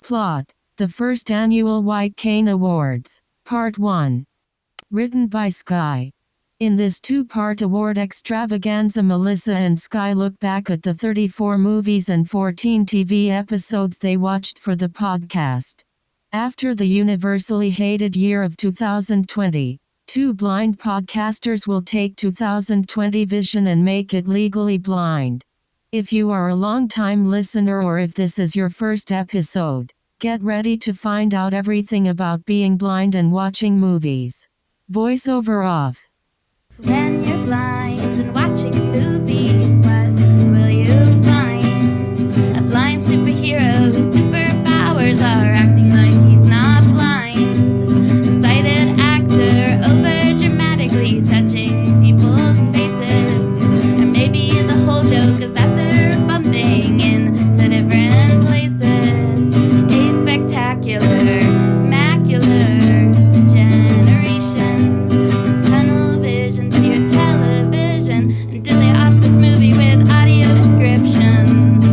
Plot: The First Annual White Cane Awards, Part 1. Written by Sky. In this two-part award extravaganza, Melissa and Sky look back at the 34 movies and 14 TV episodes they watched for the podcast. After the universally hated year of 2020, two blind podcasters will take 2020 vision and make it legally blind. If you are a long-time listener or if this is your first episode, get ready to find out everything about being blind and watching movies. Voiceover off. When you're blind and watching movies, what will you find? A blind superhero whose superpowers are acting like he's not blind. A sighted actor over-dramatically touching people's faces. Or maybe the whole joke is that they're bumping into different places. A spectacular, macular generation. Tunnel vision to your television until they off this movie with audio descriptions.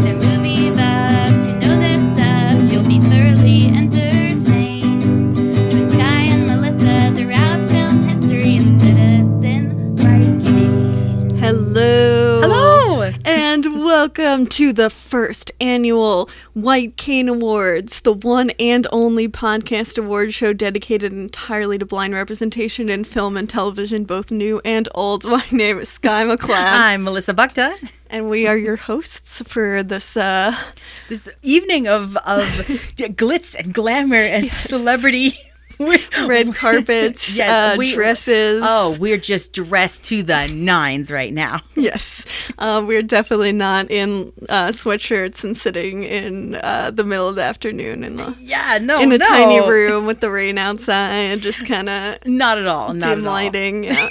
They're movie buffs who know their stuff. You'll be thoroughly entertained. Join Sky and Melissa throughout film history and Citizen Viking. Hello. Hello. And welcome to the first annual White Cane Awards, the one and only podcast award show dedicated entirely to blind representation in film and television, both new and old. My name is Sky McLeod. I'm Melissa Bukta. And we are your hosts for this This evening of glitz and glamour and celebrity. red carpets, Yes, dresses. Oh, we're just dressed to the nines right now. Yes. We're definitely not in sweatshirts and sitting in the middle of the afternoon in a tiny room with the rain outside, just kind of Not at all. Not dim at all. lighting. Yeah.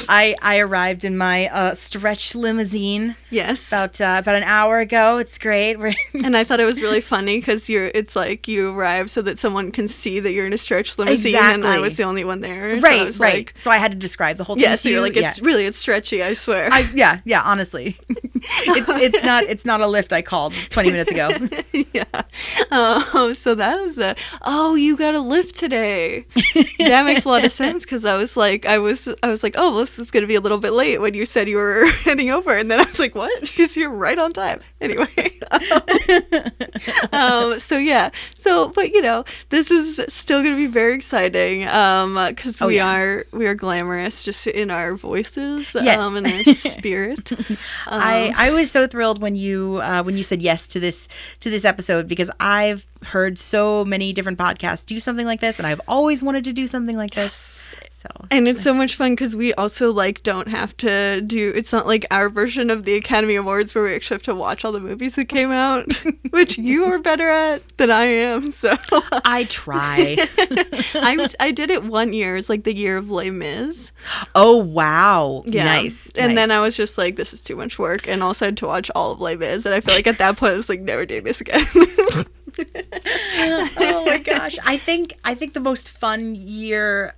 I arrived in my stretch limousine. Yes. About an hour ago. It's great. And I thought it was really funny because it's like you arrive so that someone can see that you're in a stretch limousine, and I was the only one there. Right, so I was right. Like, so I had to describe the whole thing. yeah, to so you're you. like, it's stretchy, I swear. Yeah, honestly. it's not a lift I called 20 minutes ago. Yeah. So that was you got a lift today. That makes a lot of sense because I was like, oh, this is going to be a little bit late when you said you were heading over, and then I was like, what? She's here right on time. Anyway. But this is still going to be very exciting because we are glamorous just in our voices, yes. and our spirit. I was so thrilled when you said yes to this episode because I've heard so many different podcasts do something like this, and I've always wanted to do something like this. And it's so much fun because we also don't have to do. It's not like our version of the Academy Awards where we actually have to watch all the movies that came out, which you are better at than I am. So I try. I did it one year. It's like the year of Les Mis. Oh wow! Yeah. Nice. And then I was just like, this is too much work, and also had to watch all of Les Mis. And I feel like at that point I was like, never doing this again. Oh my gosh! I think the most fun year.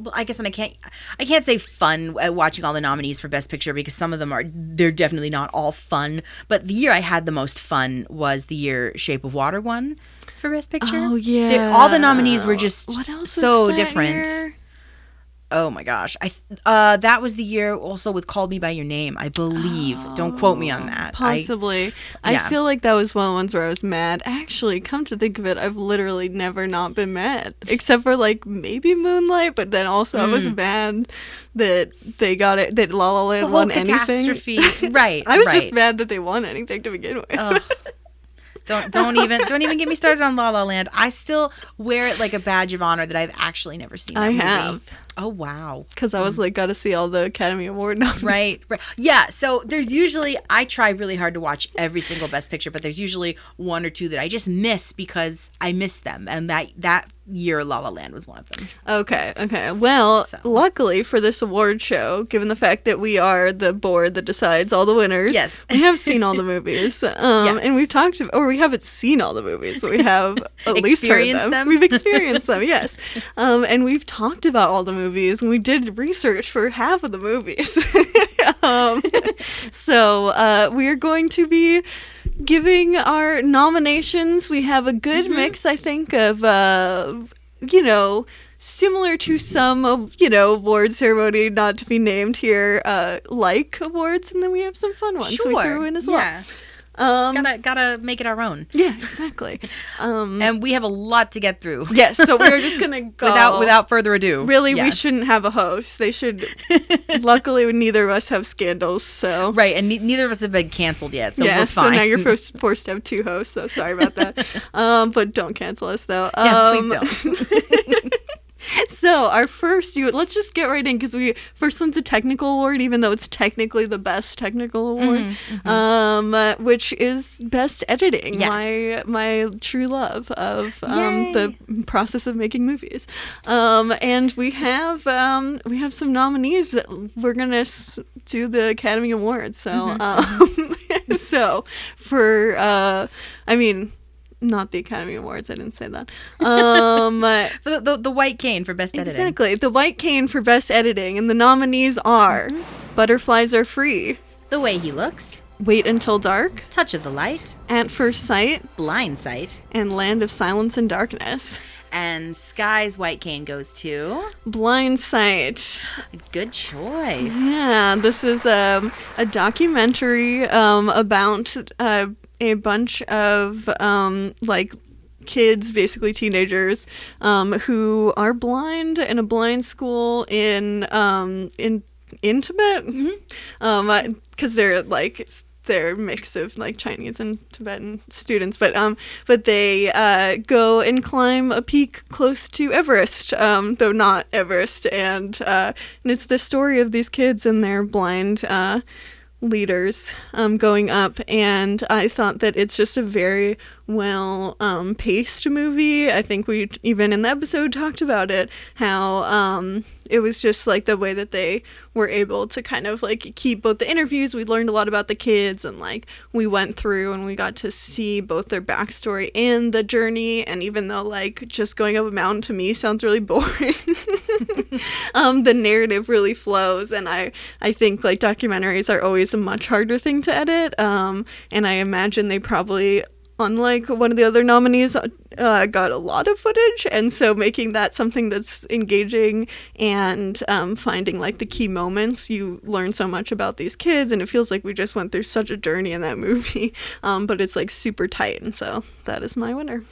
Well, I guess, and I can't say fun watching all the nominees for Best Picture because some of them they're definitely not all fun. But the year I had the most fun was the year Shape of Water won for Best Picture. Oh yeah, all the nominees were just what else so was that different. year? Oh my gosh! That was the year also with Call Me by Your Name, I believe. Don't quote me on that. Possibly. I feel like that was one of the ones where I was mad. Actually, come to think of it, I've literally never not been mad, except for maybe Moonlight. But then also I was mad that they got it. That La La Land won catastrophe. anything. Right. I was right. just mad that they won anything to begin with. Oh. Don't even get me started on La La Land. I still wear it like a badge of honor that I've actually never seen that movie. Have. Oh wow. Because I was got to see all the Academy Award nominees. Right. Yeah. So there's usually I try really hard to watch every single Best Picture, but there's usually one or two that I just miss because I miss them, and that year La La Land was one of them. Okay. Well, luckily for this award show, given the fact that we are the board that decides all the winners, yes, we have seen all the movies. Yes. And we've talked or we haven't seen all the movies, but we have at least heard them. We've experienced them, yes. And we've talked about all the movies, and we did research for half of the movies. So we're going to be giving our nominations, we have a good mix, I think, of, similar to some of, award ceremony, not to be named here, like awards, and then we have some fun ones we threw in as well. Gotta make it our own. Yeah, exactly. And we have a lot to get through. Yes, so we're just gonna go without further ado. Really, we shouldn't have a host. They should. Luckily, neither of us have scandals, so right, and neither of us have been canceled yet, so we're fine. So now you're forced to have two hosts. So sorry about that. But don't cancel us though. Yeah, please don't. So our let's just get right in, because first one's a technical award, even though it's technically the best technical award, which is best editing. Yes. My true love of the process of making movies. And we have some nominees that we're gonna do the Academy Awards. So so for not the Academy Awards, I didn't say that. The White Cane for Best Editing. Exactly, the White Cane for Best Editing. And the nominees are Butterflies Are Free, The Way He Looks, Wait Until Dark, Touch of the Light, At First Sight, Blind Sight, and Land of Silence and Darkness. And Sky's White Cane goes to Blind Sight. Good choice. Yeah, this is a documentary about a bunch of kids, basically teenagers, who are blind in a blind school in Tibet, because they're a mix of Chinese and Tibetan students, but they go and climb a peak close to Everest, though not Everest, and it's the story of these kids and their blind leaders going up, and I thought that it's just a very well paced movie. I think we even in the episode talked about it, how it was just the way that they were able to kind of keep both the interviews. We learned a lot about the kids, and we went through and we got to see both their backstory and the journey. And even though just going up a mountain to me sounds really boring, the narrative really flows, and I think documentaries are always a much harder thing to edit, and I imagine they probably, unlike one of the other nominees, got a lot of footage, and so making that something that's engaging and finding the key moments, you learn so much about these kids, and it feels like we just went through such a journey in that movie, but it's super tight, and so that is my winner.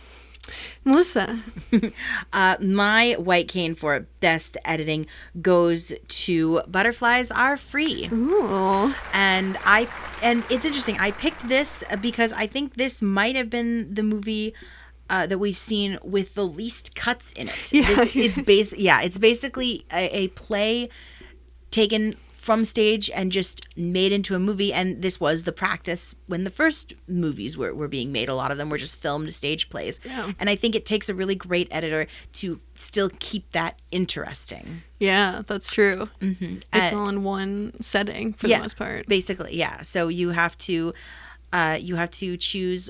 Melissa. My White Cane for Best Editing goes to Butterflies Are Free. Ooh. And it's interesting. I picked this because I think this might have been the movie that we've seen with the least cuts in it. Yeah. It's basically a play taken from stage and just made into a movie, and this was the practice when the first movies were being made. A lot of them were just filmed stage plays. Yeah. And I think it takes a really great editor to still keep that interesting. Yeah, that's true. Mm-hmm. It's all in one setting for the most part. Basically, yeah. So you have to choose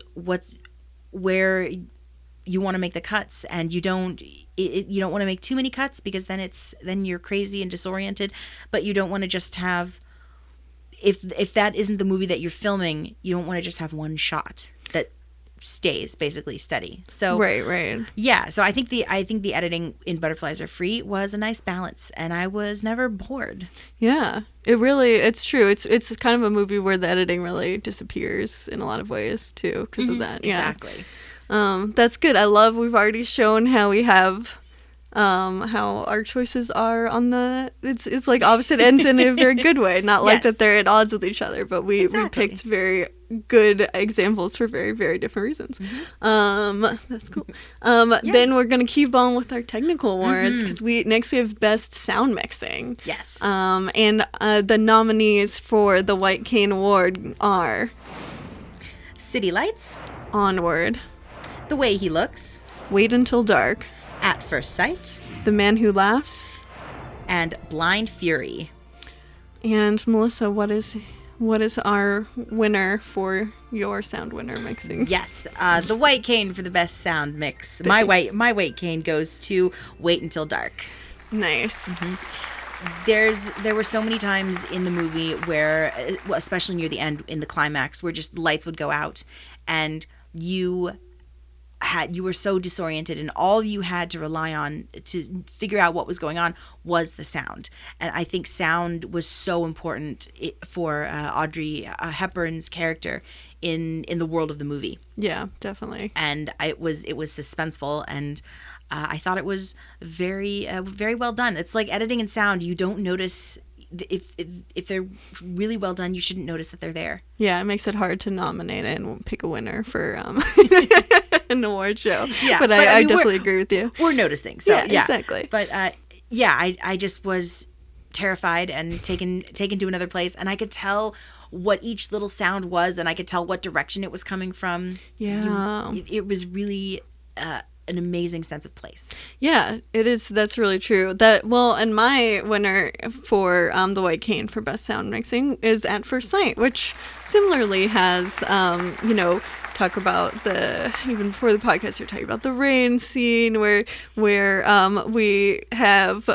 where you want to make the cuts, and you don't want to make too many cuts, because then you're crazy and disoriented. But you don't want to just have, if that isn't the movie that you're filming, you don't want to just have one shot that stays basically steady. So right. Yeah, so I think the editing in Butterflies Are Free was a nice balance, and I was never bored. Yeah, it's true. It's kind of a movie where the editing really disappears in a lot of ways too, because of that. Yeah. Exactly. That's good. We've already shown how we have how our choices are on it's opposite ends in a very good way, not that they're at odds with each other, but we picked very good examples for very, very different reasons. That's cool. Then we're gonna keep on with our technical awards, because next we have Best Sound Mixing. Yes. And the nominees for the White Cane Award are City Lights, Onward, The Way He Looks, Wait Until Dark, At First Sight, The Man Who Laughs, and Blind Fury. And Melissa, what is our winner for your sound winner mixing? Yes, the White Cane for the best sound mix. My white cane goes to Wait Until Dark. Nice. there were so many times in the movie where, especially near the end in the climax, where just the lights would go out and you were so disoriented, and all you had to rely on to figure out what was going on was the sound. And I think sound was so important for Audrey Hepburn's character in the world of the movie. Yeah, definitely. And it was suspenseful, and I thought it was very very well done. It's like editing and sound. You don't notice if they're really well done. You shouldn't notice that they're there. Yeah, it makes it hard to nominate and pick a winner for an award show. Yeah, but I mean, definitely agree with you. We're noticing. So yeah, exactly. But I just was terrified and taken to another place, and I could tell what each little sound was, and I could tell what direction it was coming from. Yeah, it was really an amazing sense of place. Yeah, it is. That's really true. And my winner for the White Cane for best sound mixing is At First Sight, which similarly has talk about even before the podcast, you're talking about the rain scene where we have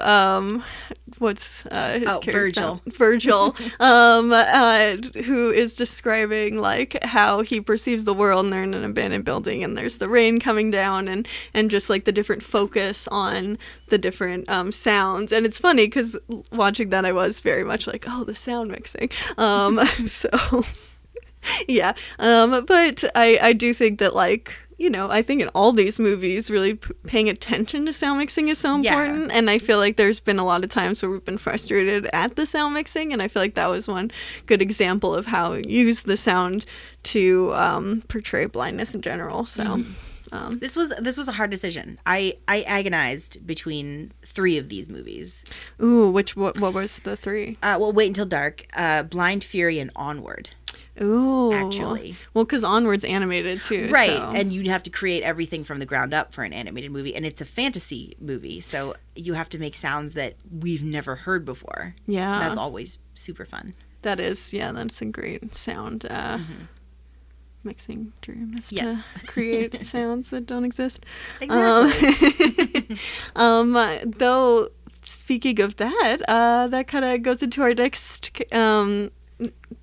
what's his character? Virgil, who is describing like how he perceives the world, and they're in an abandoned building, and there's the rain coming down, and just like the different focus on the different sounds. And it's funny because watching that, I was very much like, oh, the sound mixing. So. Yeah, but I do think that, like, I think in all these movies, really paying attention to sound mixing is so important. Yeah. And I feel like there's been a lot of times where we've been frustrated at the sound mixing, and I feel like that was one good example of how it used the sound to portray blindness in general. So. This was a hard decision. I agonized between 3 of these movies. Ooh, what was the 3? Well, Wait Until Dark, Blind Fury, and Onward. Ooh, actually, well, because Onward's animated too, right? So. And you'd have to create everything from the ground up for an animated movie, and it's a fantasy movie, so you have to make sounds that we've never heard before. Yeah, that's always super fun. That is, yeah, that's a great sound mixing dream is to create sounds that don't exist. Exactly. Though, speaking of that, that kind of goes into our next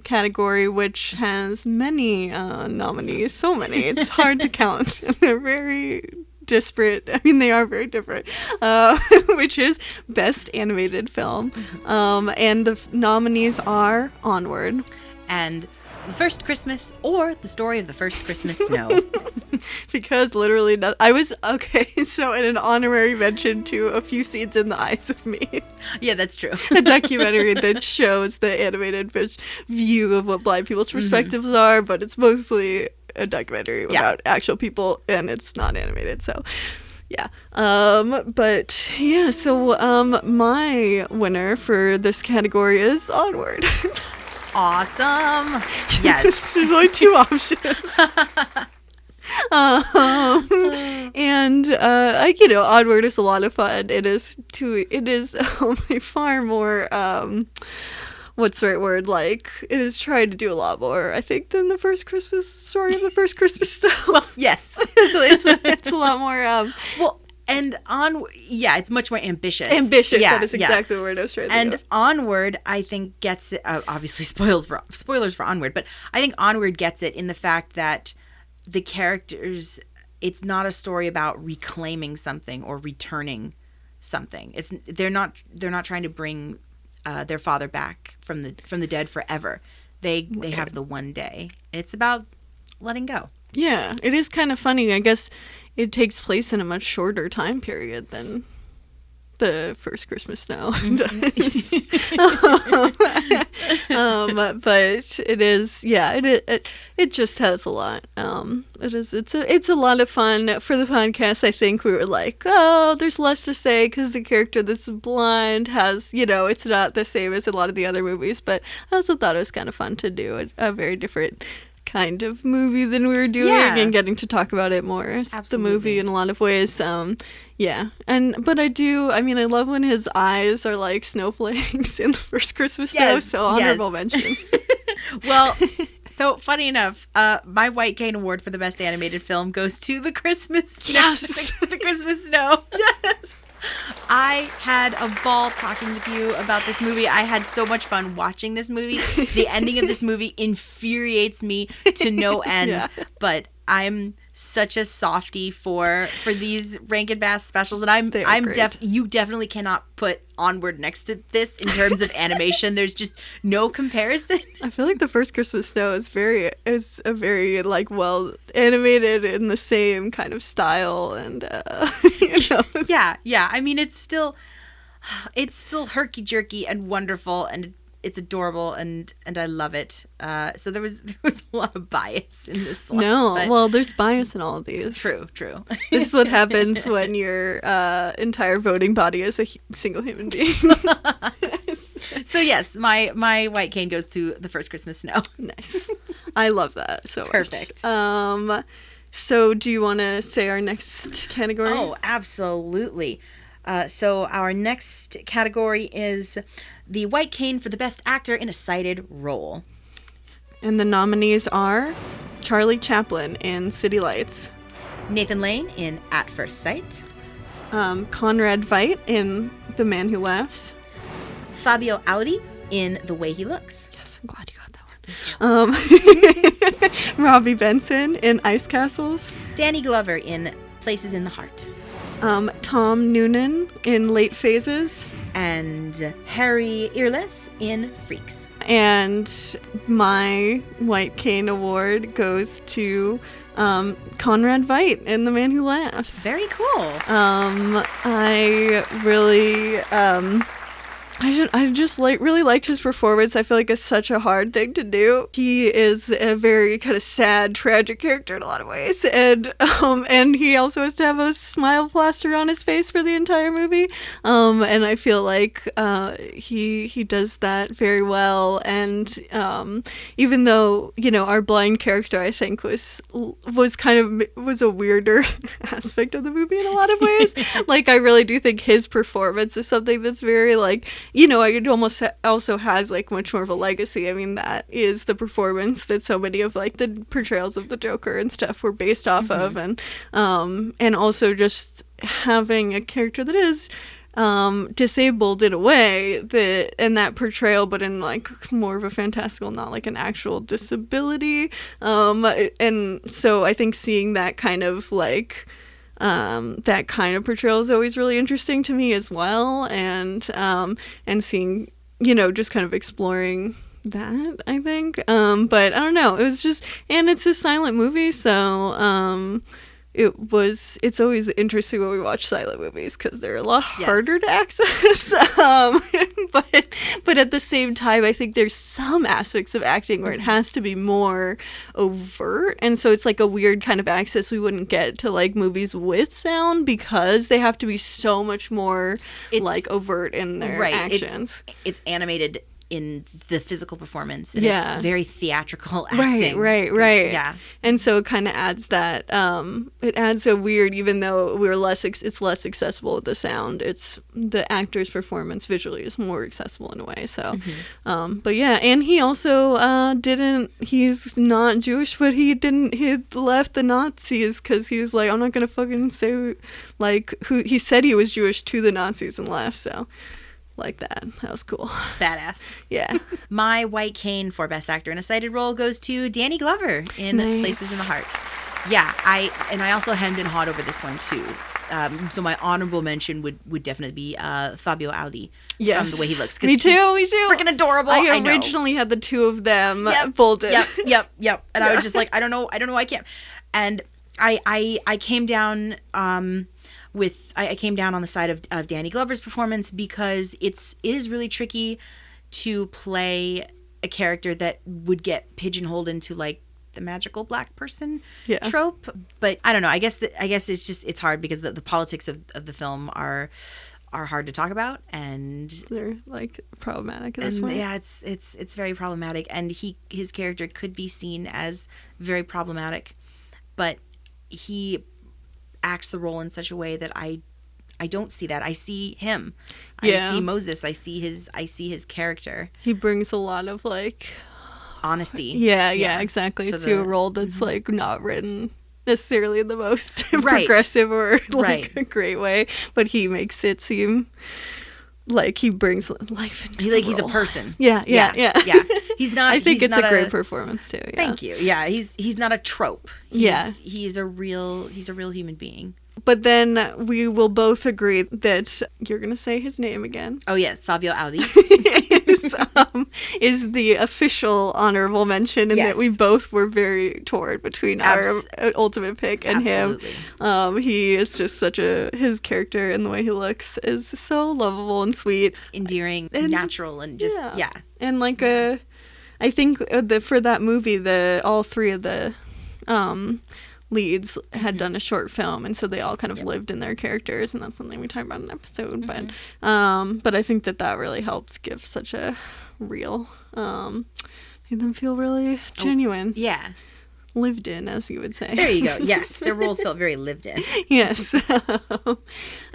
category, which has many nominees. So many, it's hard to count. They're very disparate. I mean, they are very different. Which is Best Animated Film, and the nominees are Onward and The First Christmas, or The Story of the First Christmas Snow. Because literally I was so in an honorary mention to A Few Seeds in the Eyes of Me. Yeah, that's true. A documentary that shows the animated view of what blind people's perspectives are, but it's mostly a documentary about actual people, and it's not animated, so yeah. But yeah, so my winner for this category is Onward. Awesome. Yes. There's only 2 options. And Onward is a lot of fun. It is far more what's the right word, like, it is trying to do a lot more, I think, than the first Christmas story of the first Christmas Snow. Well, yes. So it's a lot more it's much more ambitious. Ambitious, that is exactly the word I was trying to think of. Onward, I think, gets it, obviously spoilers for Onward, but I think Onward gets it in the fact that the characters, it's not a story about reclaiming something or returning something. They're not trying to bring their father back from the dead forever. They have the one day. It's about letting go. Yeah, it is kind of funny. I guess it takes place in a much shorter time period than the first Christmas Snow does. But it is, it just has a lot. It's a lot of fun. For the podcast, I think we were like, oh, there's less to say because the character that's blind has, it's not the same as a lot of the other movies, but I also thought it was kind of fun to do a very different kind of movie than we were doing, and getting to talk about it more as the movie in a lot of ways. But I love when his eyes are like snowflakes in the first Christmas Snow, so honorable mention. Well, so funny enough, my White Cane Award for the Best Animated Film goes to The Christmas Snow. Yes! The Christmas Snow. Yes! I had a ball talking with you about this movie. I had so much fun watching this movie. The ending of this movie infuriates me to no end. Yeah. But I'm such a softie for these Rankin Bass specials, and you definitely cannot put Onward next to this in terms of animation. There's just no comparison. I feel like the First Christmas Snow is a very like well animated in the same kind of style, and Yeah. I mean, it's still herky jerky and wonderful, and it's adorable, and I love it. So there was a lot of bias in this one. Well, there's bias in all of these. True. This is what happens when your entire voting body is a single human being. So yes, my white cane goes to The First Christmas Snow. Nice. I love that so much. Perfect. So do you want to say our next category? Oh, absolutely. So our next category is the white cane for the best actor in a cited role. And the nominees are Charlie Chaplin in City Lights, Nathan Lane in At First Sight, Conrad Veidt in The Man Who Laughs, Fabio Audi in The Way He Looks. Yes, I'm glad you got that one. Robbie Benson in Ice Castles, Danny Glover in Places in the Heart, Tom Noonan in Late Phases, and Harry Earless in Freaks. and my White Cane Award goes to Conrad Veidt in The Man Who Laughs. Very cool. I really I just really liked his performance. I feel like it's such a hard thing to do. He is a very kind of sad, tragic character in a lot of ways, and he also has to have a smile plastered on his face for the entire movie. And I feel like he does that very well. And even though our blind character, I think was a weirder aspect of the movie in a lot of ways. Like I really do think his performance is something that's very like. It almost also has like much more of a legacy. I mean, that is the performance that so many of like the portrayals of the Joker and stuff were based off of, and also just having a character that is disabled in a way that portrayal, but in like more of a fantastical, not like an actual disability. And so I think seeing that kind of like. That kind of portrayal is always really interesting to me as well, and seeing just kind of exploring that, I think, but I don't know, it was just, and it's a silent movie, so it's always interesting when we watch silent movies because they're a lot harder to access, but at the same time I think there's some aspects of acting where it has to be more overt, and so it's like a weird kind of access we wouldn't get to like movies with sound because they have to be so much more like overt in their actions. It's animated in the physical performance, and it's very theatrical acting. Right. Yeah. And so it kind of adds that, it adds a weird, even though it's less accessible with the sound, it's the actor's performance visually is more accessible in a way. So, but yeah, and he also he's not Jewish, but he left the Nazis because he was like, I'm not going to fucking say like who he said he was Jewish to the Nazis and left. So. Like that was cool. It's badass. Yeah. My white cane for best actor in a cited role goes to Danny Glover in Places in the Heart. Yeah, I also hemmed and hawed over this one too. So my honorable mention would definitely be Fabio Audi from The Way He Looks. Me too. Freaking adorable. I originally had the two of them folded. Yep. And I was just like, I don't know, I can't. And I came down I came down on the side of Danny Glover's performance because it is really tricky to play a character that would get pigeonholed into like the magical black person trope. But I don't know. I guess it's hard because the politics of the film are hard to talk about, and they're like problematic in this way. Yeah, it's very problematic, and his character could be seen as very problematic, but he acts the role in such a way that I don't see that. I see him. I see Moses. I see his character. He brings a lot of like honesty. Yeah, exactly. To a role that's like not written necessarily in the most Right. progressive or like Right. a great way, but he makes it seem like he brings life into the He's a role. person. Yeah. He's not. I think he's it's not a great performance too. Yeah. Thank you. Yeah, he's not a trope. He's a real human being. But then we will both agree that you're gonna say his name again. Oh yes, Fabio Audi. is the official honorable mention, and Yes. that we both were very torn between our ultimate pick and Absolutely. him. He is just his character and the way he looks is so lovable and sweet, Endearing, And- natural, and just yeah. and like I think for that movie, all three of the leads had done a short film, and so they all kind of lived in their characters, and that's something we talked about in an episode. But I think that really helps give such a real made them feel really genuine, Yeah. lived in, as you would say. There you go. Yes, their roles felt very lived in. Yes.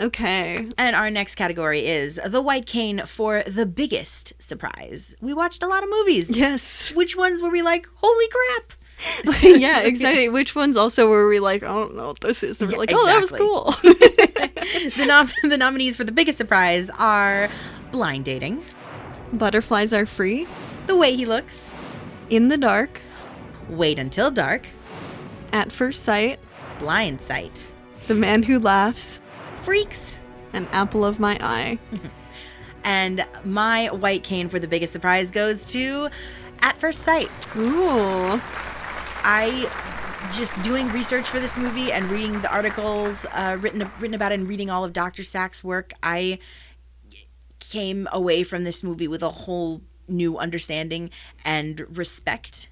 Okay. And our next category is the White Cane for the biggest surprise. We watched a lot of movies. Yes. Which ones were we like, holy crap? Yeah, exactly. Which ones also were we like, I don't know what this is? And we're like, oh, that was exactly. cool. The nominees for the biggest surprise are Blind Dating, Butterflies Are Free, The Way He Looks, In the Dark, Wait Until Dark, At First Sight, Blind Sight, The Man Who Laughs, Freaks, and Apple of My Eye. and my White Cane for the biggest surprise goes to At First Sight. Ooh. I just doing research for this movie and reading the articles written about it and reading all of Dr. Sack's work, I came away from this movie with a whole new understanding and respect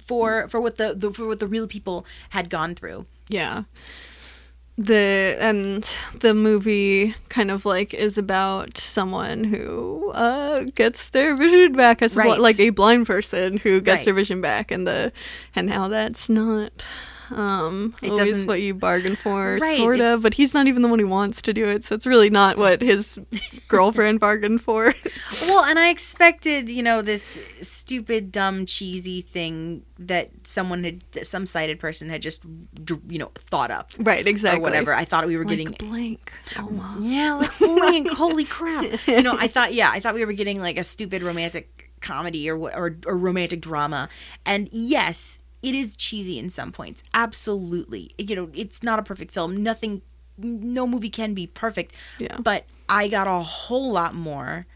for what the real people had gone through. Yeah. The movie kind of like is about someone who gets their vision back as Right. like a blind person who gets Right. their vision back, and how that's not always doesn't- what you bargain for, Right. sort of. But he's not even the one who wants to do it, so it's really not what his girlfriend bargained for. Well, and I expected, this stupid, dumb, cheesy thing that some sighted person had just, thought up. Right, exactly. Or whatever. I thought we were Like getting blank. Almost. Yeah, like blank. Holy crap! I thought we were getting like a stupid romantic comedy or romantic drama. And yes, it is cheesy in some points. Absolutely. It's not a perfect film. No movie can be perfect. Yeah. But I got a whole lot more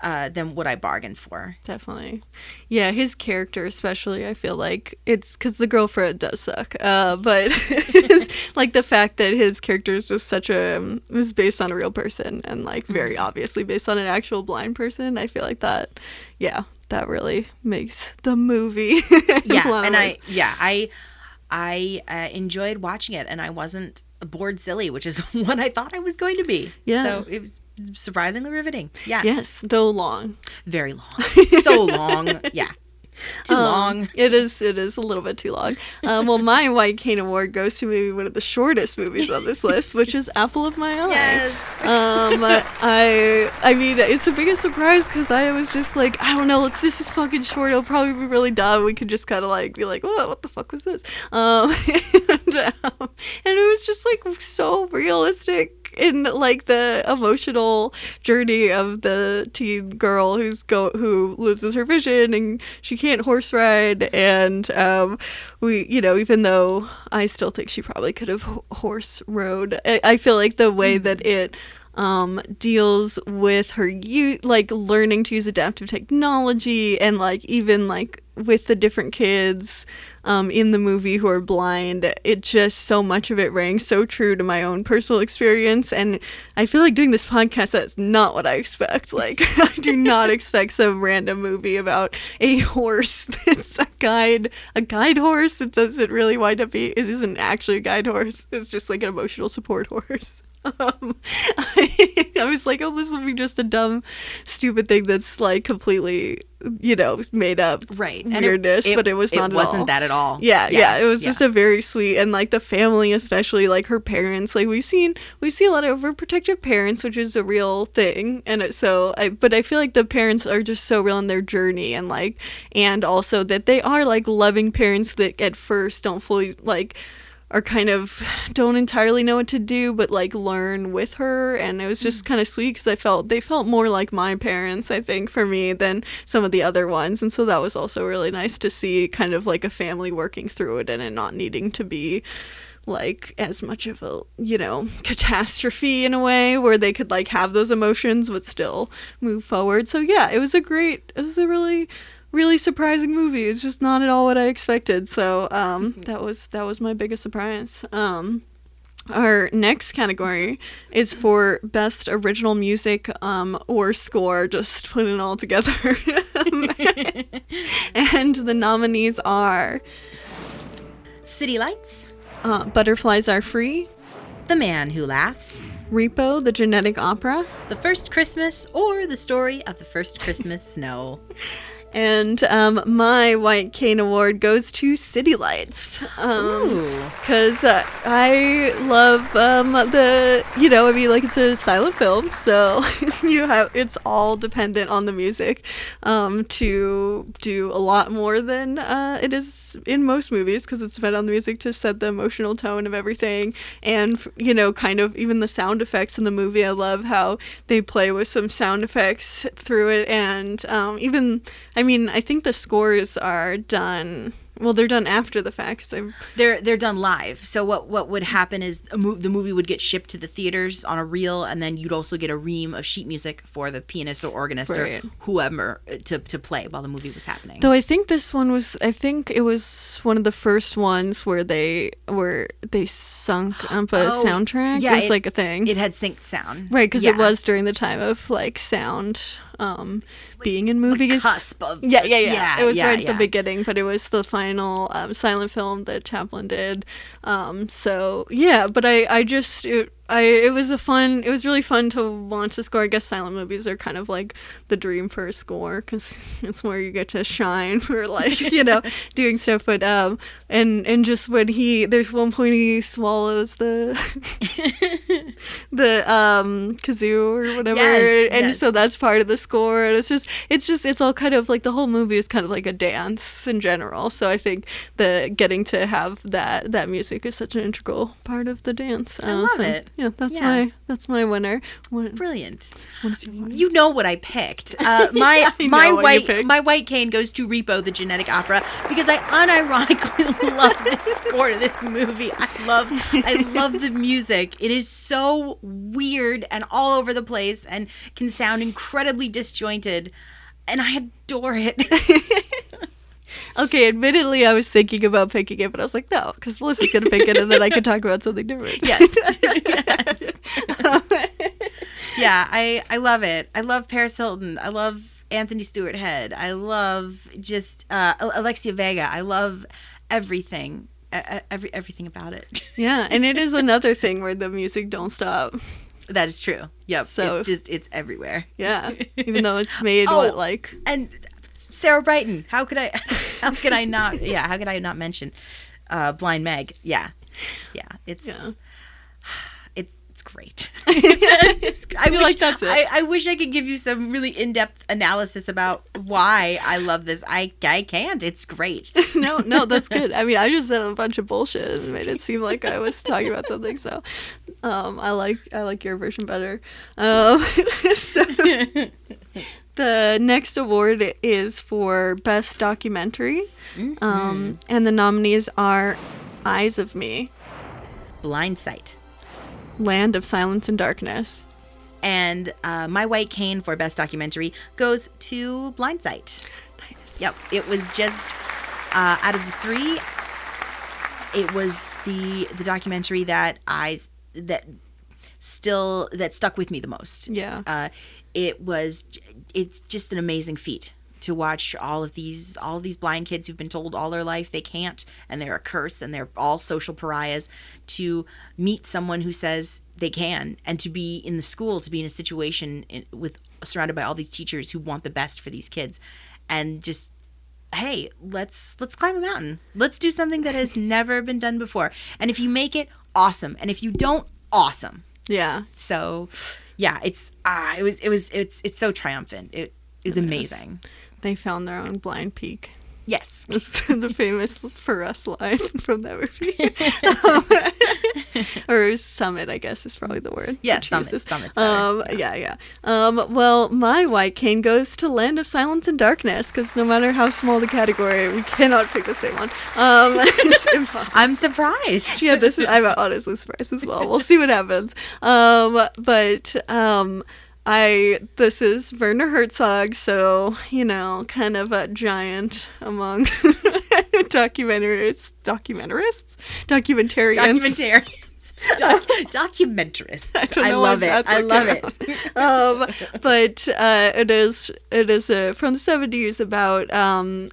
than what I bargained for. Definitely. Yeah, his character especially, I feel like it's because the girlfriend does suck. But it's like the fact that his character is just was based on a real person and like very obviously based on an actual blind person. I feel like that really makes the movie. Yeah, and I enjoyed watching it, and I wasn't bored silly, which is what I thought I was going to be. Yeah. So it was surprisingly riveting. Yeah. Yes, though long. Very long. So long. Yeah. Too long. It is a little bit too long. Well, my White Cane Award goes to maybe one of the shortest movies on this list, which is Apple of My Eye. Yes. I mean, it's the biggest surprise because I was just like, I don't know, this is fucking short. It'll probably be really dumb. We could just kind of like be like, what the fuck was this? And it was just like so realistic in like the emotional journey of the teen girl who loses her vision and she can't horse ride, and even though I still think she probably could have horse rode, I feel like the way that it deals with her like learning to use adaptive technology, and like even like with the different kids in the movie who are blind, it just so much of it rang so true to my own personal experience. And I feel like doing this podcast, that's not what I expect. Like I do not expect some random movie about a horse that's a guide horse that doesn't really wind up it isn't actually a guide horse. It's just like an emotional support horse. I was like, oh, this will be just a dumb, stupid thing that's like completely, made up weirdness, but it was not at all. It wasn't that at all. Yeah, it was just a very sweet, and like the family, especially like her parents, like we see a lot of overprotective parents, which is a real thing, and but I feel like the parents are just so real in their journey, and also that they are like loving parents that at first don't fully like are kind of don't entirely know what to do, but like learn with her. And it was just kind of sweet because they felt more like my parents, I think, for me than some of the other ones. And so that was also really nice to see, kind of like a family working through it and it not needing to be like as much of a, you know, catastrophe in a way, where they could like have those emotions but still move forward. So yeah, it was a really surprising movie. It's just not at all what I expected. So that was my biggest surprise. Our next category is for best original music or score, just putting it all together. And the nominees are City Lights, Butterflies Are Free, The Man Who Laughs, Repo, The Genetic Opera, The First Christmas, or The Story of the First Christmas Snow. And my White Cane Award goes to City Lights. Because I love it's a silent film, so it's all dependent on the music to do a lot more than it is in most movies, because it's dependent on the music to set the emotional tone of everything. And, you know, kind of even the sound effects in the movie, I love how they play with some sound effects through it. And I think the scores are done. Well, they're done after the fact. They're done live. So what would happen is the movie would get shipped to the theaters on a reel, and then you'd also get a ream of sheet music for the pianist or organist or whoever to play while the movie was happening. Though I think it was one of the first ones where they sunk up a soundtrack. Yeah, it was like a thing. It had synced sound. Right, because it was during the time of like sound being in movies. Cusp of it was right at the beginning, but it was the final silent film that Chaplin did. So yeah, but it was really fun to watch the score. I guess silent movies are kind of like the dream for a score, because it's where you get to shine for like, you know, doing stuff. But and just when there's one point he swallows the kazoo or whatever, and so that's part of the score. And it's all kind of like, the whole movie is kind of like a dance in general. So I think getting to have that music is such an integral part of the dance. I love it. Yeah, that's my winner. Brilliant. What is your winner? You know what I picked. My white cane goes to Repo, the Genetic Opera, because I unironically love this score to this movie. I love the music. It is so weird and all over the place and can sound incredibly disjointed, and I adore it. Okay, admittedly, I was thinking about picking it, but I was like, no, because Melissa's going to pick it, and then I can talk about something different. Yes. Yeah, I love it. I love Paris Hilton. I love Anthony Stewart Head. I love just Alexia Vega. I love everything. Everything about it. Yeah, and it is another thing where the music don't stop. That is true. Yep. So it's everywhere. Yeah. Even though it's made and Sarah Brighton. How could I not mention Blind Meg? Yeah. It's great. I wish I could give you some really in-depth analysis about why I love this. I can't. It's great. No, that's good. I mean, I just said a bunch of bullshit and made it seem like I was talking about something. So, I like your version better. So the next award is for Best Documentary, and the nominees are Eyes of Me, Blind Sight, Land of Silence and Darkness. And my white cane for Best Documentary goes to Blind Sight. Nice. Yep. It was just, out of the three, it was the documentary that stuck with me the most. Yeah. It's just an amazing feat to watch all of these blind kids who've been told all their life they can't, and they're a curse, and they're all social pariahs, to meet someone who says they can, and to be in the school, to be in a situation surrounded by all these teachers who want the best for these kids, and just, hey, let's climb a mountain. Let's do something that has never been done before. And if you make it, awesome. And if you don't, awesome. Yeah. So, yeah, it's so triumphant. It is amazing. They found their own blind peak. Yes. That's the famous "for us" line from that movie. Or Summit, I guess is probably the word. Yeah, that she Summit. uses. Summit's better. Yeah. Well, my white cane goes to Land of Silence and Darkness, because no matter how small the category, we cannot pick the same one. It's impossible. I'm surprised. Yeah, I'm honestly surprised as well. We'll see what happens. This is Werner Herzog, so, kind of a giant among documentarians. Documentarists. I love it. I love it. But it is from the 70s about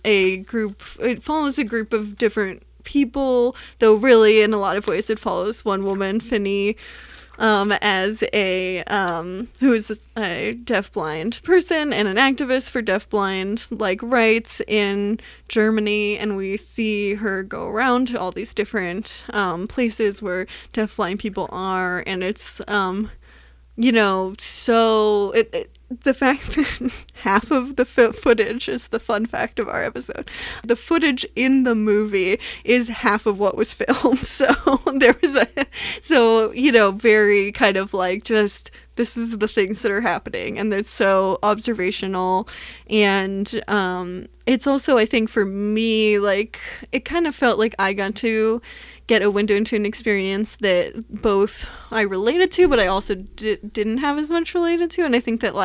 a group. It follows a group of different people, though really in a lot of ways it follows one woman, Finney, as who is a deafblind person and an activist for deafblind rights in Germany, and we see her go around to all these different places where deafblind people are, and it's the fact that half of the footage is the fun fact of our episode. The footage in the movie is half of what was filmed. So there was very kind of just, this is the things that are happening, and they're so observational. And it's also, I think for me, it kind of felt like I got to get a window into an experience that both I related to, but I also didn't have as much related to. And I think that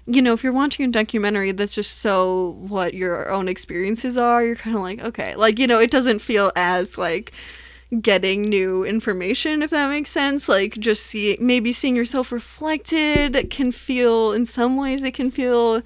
if you're watching a documentary that's just so what your own experiences are, you're kind of okay, it doesn't feel as getting new information, if that makes sense. Just seeing yourself reflected can feel, in some ways it can feel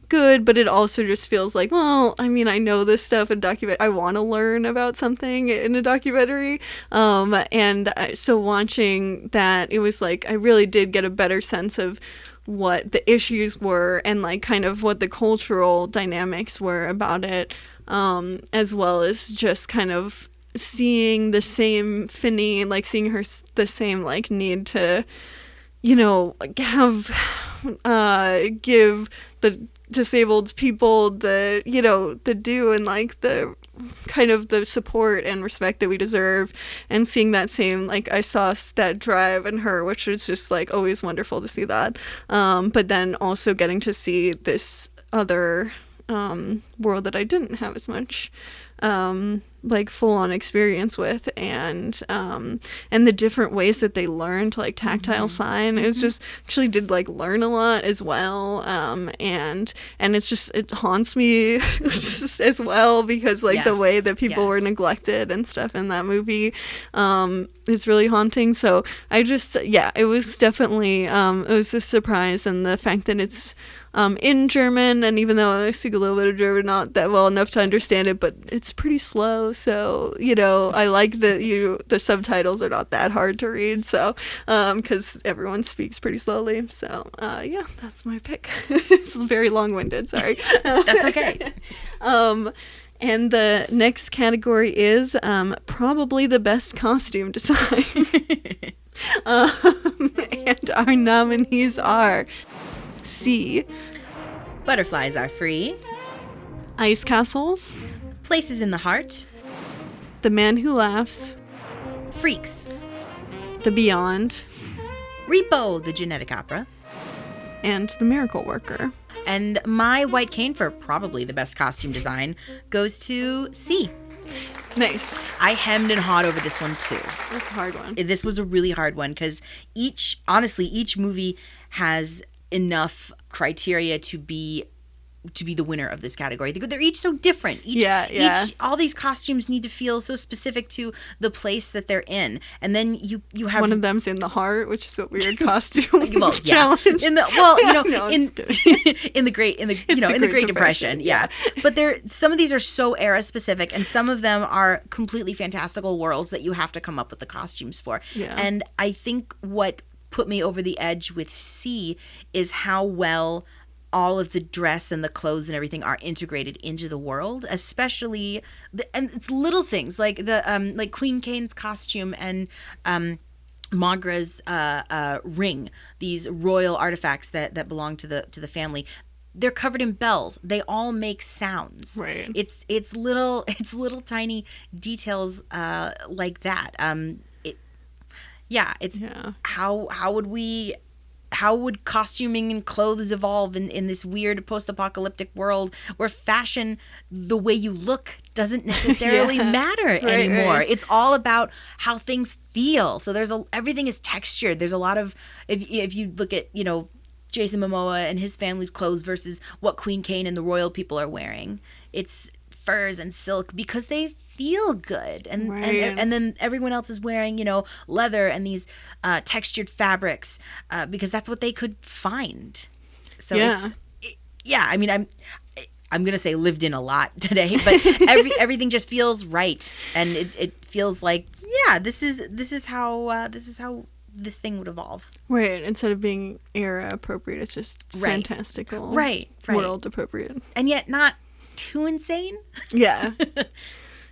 good, but it also just feels I know this stuff in documentary. I want to learn about something in a documentary. So watching that, it was I really did get a better sense of what the issues were and kind of what the cultural dynamics were about it, as well as just kind of seeing the same Finney, seeing her the same need to give the disabled people the due and the kind of the support and respect that we deserve, and seeing that same I saw that drive in her, which was just always wonderful to see that, but then also getting to see this other world that I didn't have as much full-on experience with, and the different ways that they learned tactile sign. It was just actually did learn a lot as well, and it's just, it haunts me as well, because the way that people were neglected and stuff in that movie is really haunting. So I just, it was definitely it was a surprise, and the fact that it's in German, and even though I speak a little bit of German, not that well enough to understand it, but it's pretty slow, so I like that the subtitles are not that hard to read, so because everyone speaks pretty slowly. So that's my pick. This is very long-winded, sorry. That's okay. And the next category is probably the best costume design. And our nominees are C. Butterflies Are Free. Ice Castles. Places in the Heart. The Man Who Laughs. Freaks. The Beyond. Repo, the genetic opera. And The Miracle Worker. And my white cane for probably the best costume design goes to C. Nice. I hemmed and hawed over this one too. That's a hard one. This was a really hard one because each movie has enough criteria to be the winner of this category. They're each so different. Each, all these costumes need to feel so specific to the place that they're in, and then you have one of them's in the heart, which is a weird costume challenge. In the in the Great Depression. Yeah. But some of these are so era specific, and some of them are completely fantastical worlds that you have to come up with the costumes for. Yeah. And I think what put me over the edge with C is how well all of the dress and the clothes and everything are integrated into the world, especially and it's little things like the Queen Kane's costume and Magra's ring, these royal artifacts that belong to the family. they're covered in bells. They all make sounds. Right. It's little tiny details like that. How would costuming and clothes evolve in this weird post-apocalyptic world where fashion, the way you look, doesn't necessarily matter anymore. Right. It's all about how things feel. So everything is textured. There's a lot of, if you look at, Jason Momoa and his family's clothes versus what Queen Kane and the royal people are wearing, it's furs and silk because they feel good, and then everyone else is wearing leather and these textured fabrics because that's what they could find. So I mean, I'm gonna say lived in a lot today, but everything just feels right, and it feels like this is how this thing would evolve. Right. Instead of being era appropriate, it's just fantastical. Right. World appropriate. And yet not too insane. Yeah.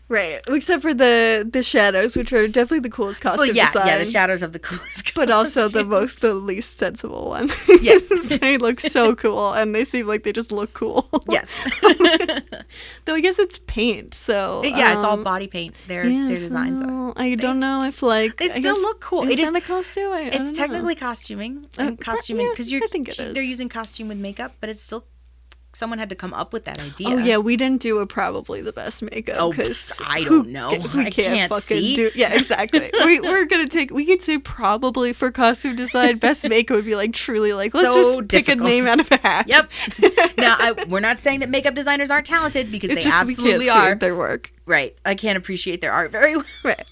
Right. Except for the shadows, which are definitely the coolest costume design. Yeah, the shadows of the coolest but also the least sensible one. Yes. They look so cool, and they seem like they just look cool. Yes. Though I guess it's paint, so... it's all body paint. Their designs are. I don't know if, They still look cool. Is that a costume? It's technically costuming. Because I think it is. They're using costume with makeup, but it's still... Someone had to come up with that idea. Oh yeah, we didn't do probably the best makeup because I don't know. I can't see. Yeah, exactly. we're gonna we could say probably for costume design, best makeup would be like truly like let's just pick a name out of a hat. Yep. Now we're not saying that makeup designers aren't talented because they absolutely we can't are. See their work. Right. I can't appreciate their art very well. Right.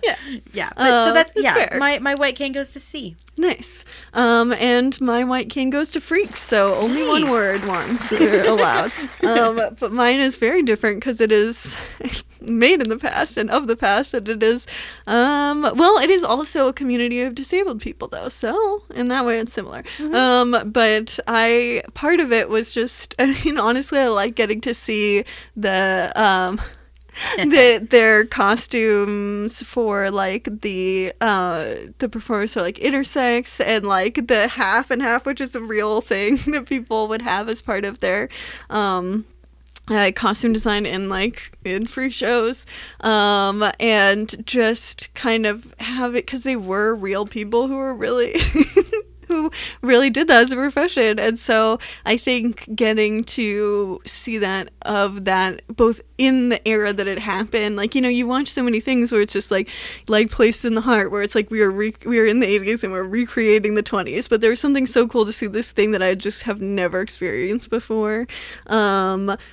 Yeah. Yeah. But so that's fair. My white cane goes to C. Nice. And my white cane goes to freaks, so only one word once are allowed. But mine is very different because it is made in the past and of the past, and it is it is also a community of disabled people though, so in that way it's similar. But part of it was just, I mean, honestly, I like getting to see their costumes for like the performers are like intersex, and like the half and half, which is a real thing that people would have as part of their costume design in free shows, and just kind of have it because they were real people who were really who really did that as a profession. And so I think getting to see that both in the era that it happened, like, you watch so many things where it's just like Placed in the Heart, where it's like we are in the 80s and we're recreating the 20s, but there was something so cool to see this thing that I just have never experienced before,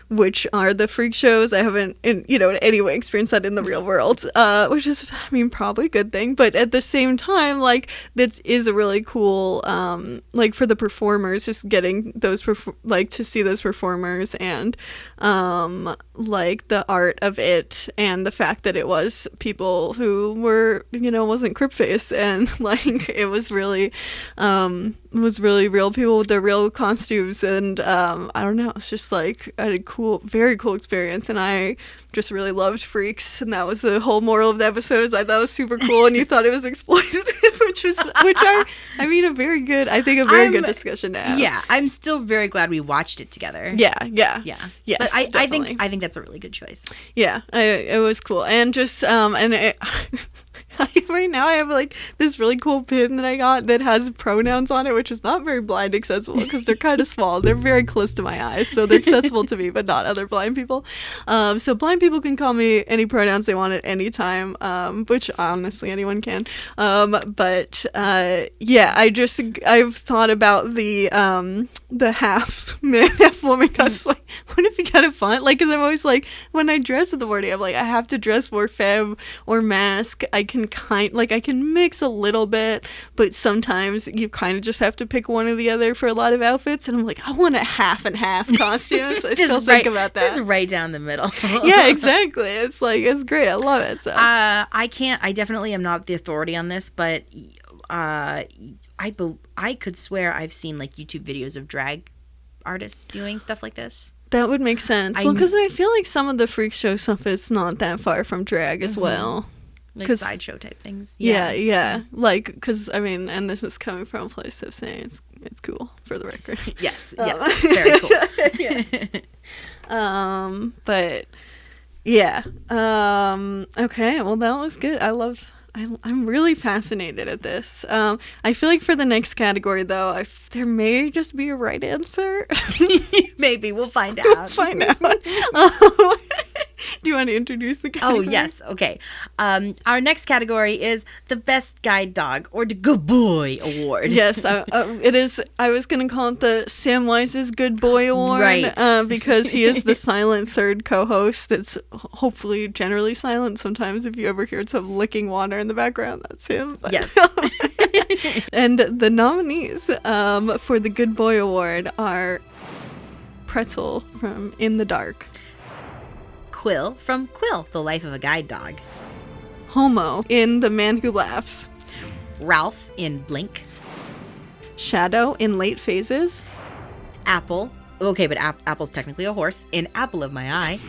which are the freak shows. I haven't in any way experienced that in the real world, which is, I mean, probably a good thing, but at the same time, like, that is a really cool like for the performers, just getting those to see those performers, and like the art of it, and the fact that it was people who were wasn't crip face, and like it was really real people with their real costumes, and I don't know, it's just like a very cool experience, and I just really loved freaks, and that was the whole moral of the episode, is I thought it was super cool, and you thought it was exploitative, which are, I mean, a very good discussion to have. Yeah, I'm still very glad we watched it together. Yeah. Yes, but I definitely. think that's a really good choice. Yeah, it was cool, and just right now I have like this really cool pin that I got that has pronouns on it, which is not very blind accessible because they're kind of small. They're very close to my eyes, so they're accessible to me, but not other blind people. So blind people can call me any pronouns they want at any time, which honestly anyone can. But I've thought about the half man, half woman cosplay. Wouldn't it be kind of fun? Like, because I'm always like, when I dress in the morning, I'm like, I have to dress more femme or mask. I can mix a little bit, but sometimes you kind of just have to pick one or the other for a lot of outfits. And I'm like, I want a half and half costume. So I still think about that. Just right down the middle. Yeah, exactly. It's like, it's great. I love it. So I definitely am not the authority on this, but I could swear I've seen like YouTube videos of drag artists doing stuff like this. That would make sense. Well, because I feel like some of the freak show stuff is not that far from drag as well. Like sideshow type things. Yeah. Like, because, I mean, and this is coming from a place of saying It's cool, for the record. Yes, very cool. But yeah. Okay, well, that was good. I'm really fascinated at this. I feel like for the next category, though, there may just be a right answer. Maybe we'll find out. Do you want to introduce the category? Oh, yes. Okay. Our next category is the Best Guide Dog or the Good Boy Award. Yes, it is. I was going to call it the Samwise's Good Boy Award. Right. Because he is the silent third co-host that's hopefully generally silent. Sometimes if you ever hear some licking water in the background, that's him. But, Yes. And the nominees for the Good Boy Award are Pretzel from In the Dark, Quill from Quill, The Life of a Guide Dog. Homo in The Man Who Laughs, Ralph in Blink. Shadow in Late Phases, Apple. Okay, but Apple's technically a horse. In Apple of My Eye.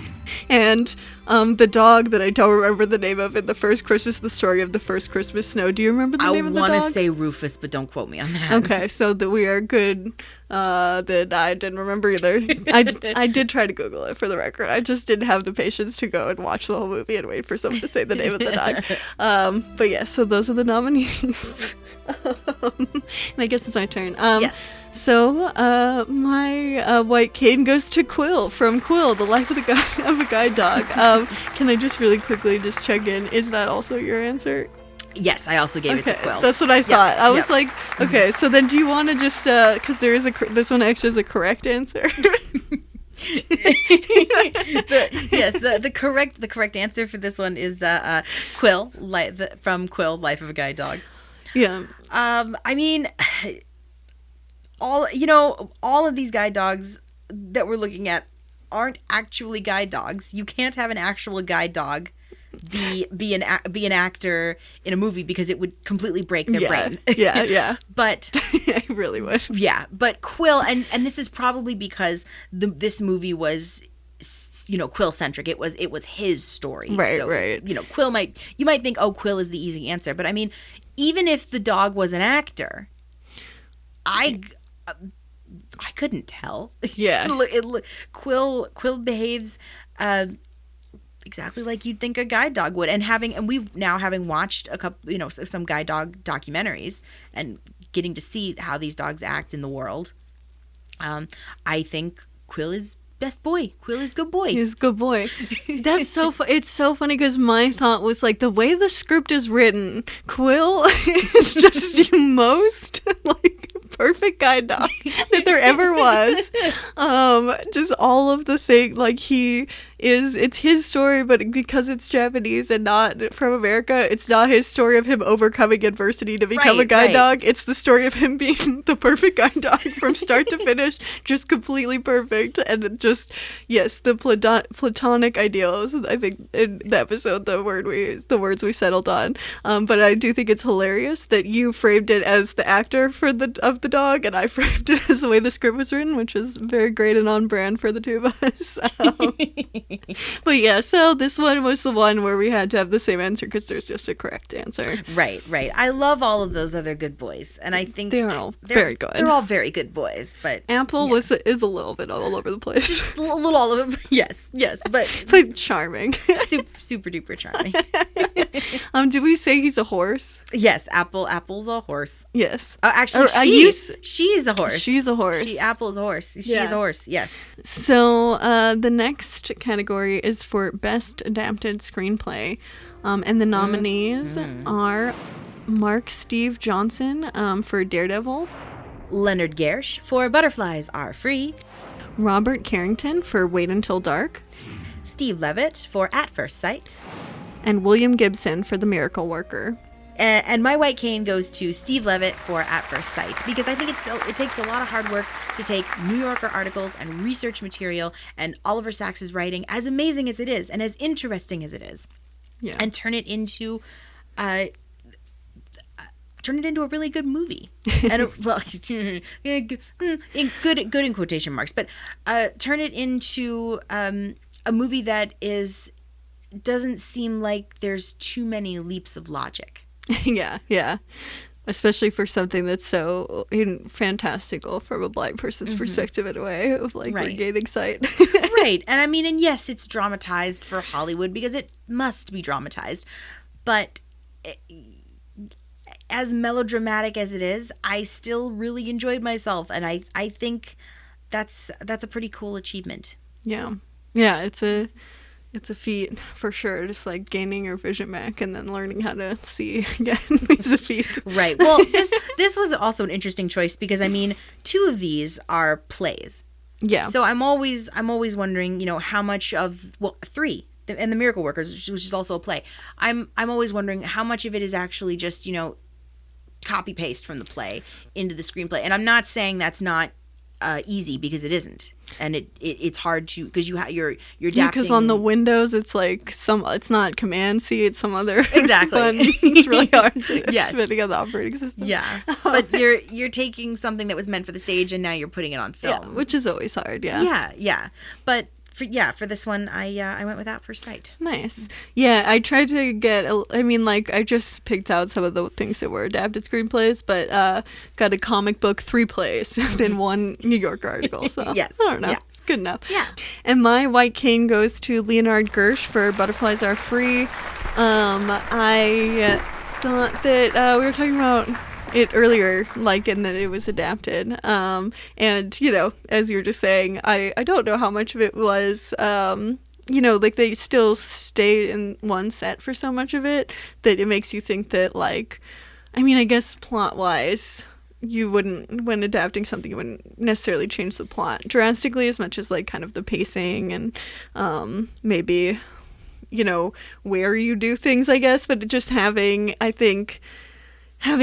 and the dog that I don't remember the name of in The First Christmas, The Story of the First Christmas Snow. Do you remember the name of the dog? I want to say Rufus, but don't quote me on that. Okay, so that we are good. That I didn't remember either. I did try to Google it, for the record. I just didn't have the patience to go and watch the whole movie and wait for someone to say the name of the dog. But yeah, so those are the nominees. And I guess it's my turn. Yes. So my white cane goes to Quill from Quill, The Life of a Guide Dog. Can I just really quickly just check in? Is that also your answer? Yes, I also gave it to Quill. That's what I thought. I was like, okay, so then do you want to just, because there is this one extra is a correct answer. The correct answer for this one is Quill, from Quill, Life of a Guide Dog. Yeah. I mean, all of these guide dogs that we're looking at aren't actually guide dogs. You can't have an actual guide dog be an actor in a movie because it would completely break their brain. Yeah. But I really would. Yeah, but Quill, and this is probably because this movie was, Quill centric. It was his story. Right, so, right. Quill you might think, oh, Quill is the easy answer, but I mean, even if the dog was an actor, I couldn't tell. Yeah. Quill behaves exactly like you'd think a guide dog would, and we've now having watched a couple, some guide dog documentaries and getting to see how these dogs act in the world. I think Quill is best boy. Quill is good boy. He's a good boy. That's so it's so funny because my thought was like the way the script is written, Quill is just the most perfect guide dog that there ever was. Just all of the thing, it's his story, but because it's Japanese and not from America, it's not his story of him overcoming adversity to become a guide dog. It's the story of him being the perfect guide dog from start to finish, just completely perfect. And just, yes, the platonic ideals, I think in the episode, the words we settled on. But I do think it's hilarious that you framed it as the actor of the dog, and I framed it as the way the script was written, which is very great and on brand for the two of us. But yeah, so this one was the one where we had to have the same answer because there's just a correct answer. Right. I love all of those other good boys, and I think they're all very good. They're all very good boys, but Apple is a little bit all over the place. a little all over. Yes, but charming, super duper charming. Did we say he's a horse? Yes, Apple's a horse. Yes. Actually, she's a horse. She's a horse. Apple is a horse. She's a horse. Yes. So the next category is for Best Adapted Screenplay, and the nominees are Mark Steve Johnson for Daredevil, Leonard Gersh for Butterflies Are Free, Robert Carrington for Wait Until Dark, Steve Levitt for At First Sight, and William Gibson for The Miracle Worker. And my white cane goes to Steve Levitt for At First Sight, because I think it takes a lot of hard work to take New Yorker articles and research material and Oliver Sacks's writing, as amazing as it is and as interesting as it is, and turn it into a really good movie. And good in quotation marks, but turn it into a movie that doesn't seem like there's too many leaps of logic. Yeah. especially for something that's so fantastical from a blind person's perspective in a way of like Right. regaining sight. Right. And I mean, and yes, it's dramatized for Hollywood because it must be dramatized. But as melodramatic as it is, I still really enjoyed myself. And I think that's a pretty cool achievement. Yeah, it's a feat for sure. Just like gaining your vision back and then learning how to see again is a feat. Right. Well, this was also an interesting choice because I mean, 2 of these are plays. Yeah. So I'm always wondering, how much of 3 and The Miracle Workers, which is also a play. I'm always wondering how much of it is actually just copy paste from the play into the screenplay. And I'm not saying that's not easy because it isn't, and it's hard to because you're adapting. Because on the Windows it's like it's not Command C, it's some other Exactly. fun. It's really hard to Yes. depending on the operating system. Yeah, but you're taking something that was meant for the stage and now you're putting it on film. Yeah, which is always hard. Yeah. Yeah. But for this one, I went with At First Sight. Nice. Yeah, I tried to get, I just picked out some of the things that were adapted screenplays, but got a comic book, 3 plays, and then 1 New Yorker article. So Yes. I don't know. Yeah. It's good enough. Yeah. And my white cane goes to Leonard Gersh for Butterflies Are Free. I thought that we were talking about it earlier, and that it was adapted. And, as you were just saying, I don't know how much of it was, they still stay in one set for so much of it that it makes you think that, I guess plot-wise, you wouldn't, when adapting something, you wouldn't necessarily change the plot drastically as much as, kind of the pacing and maybe, where you do things, I guess, but just having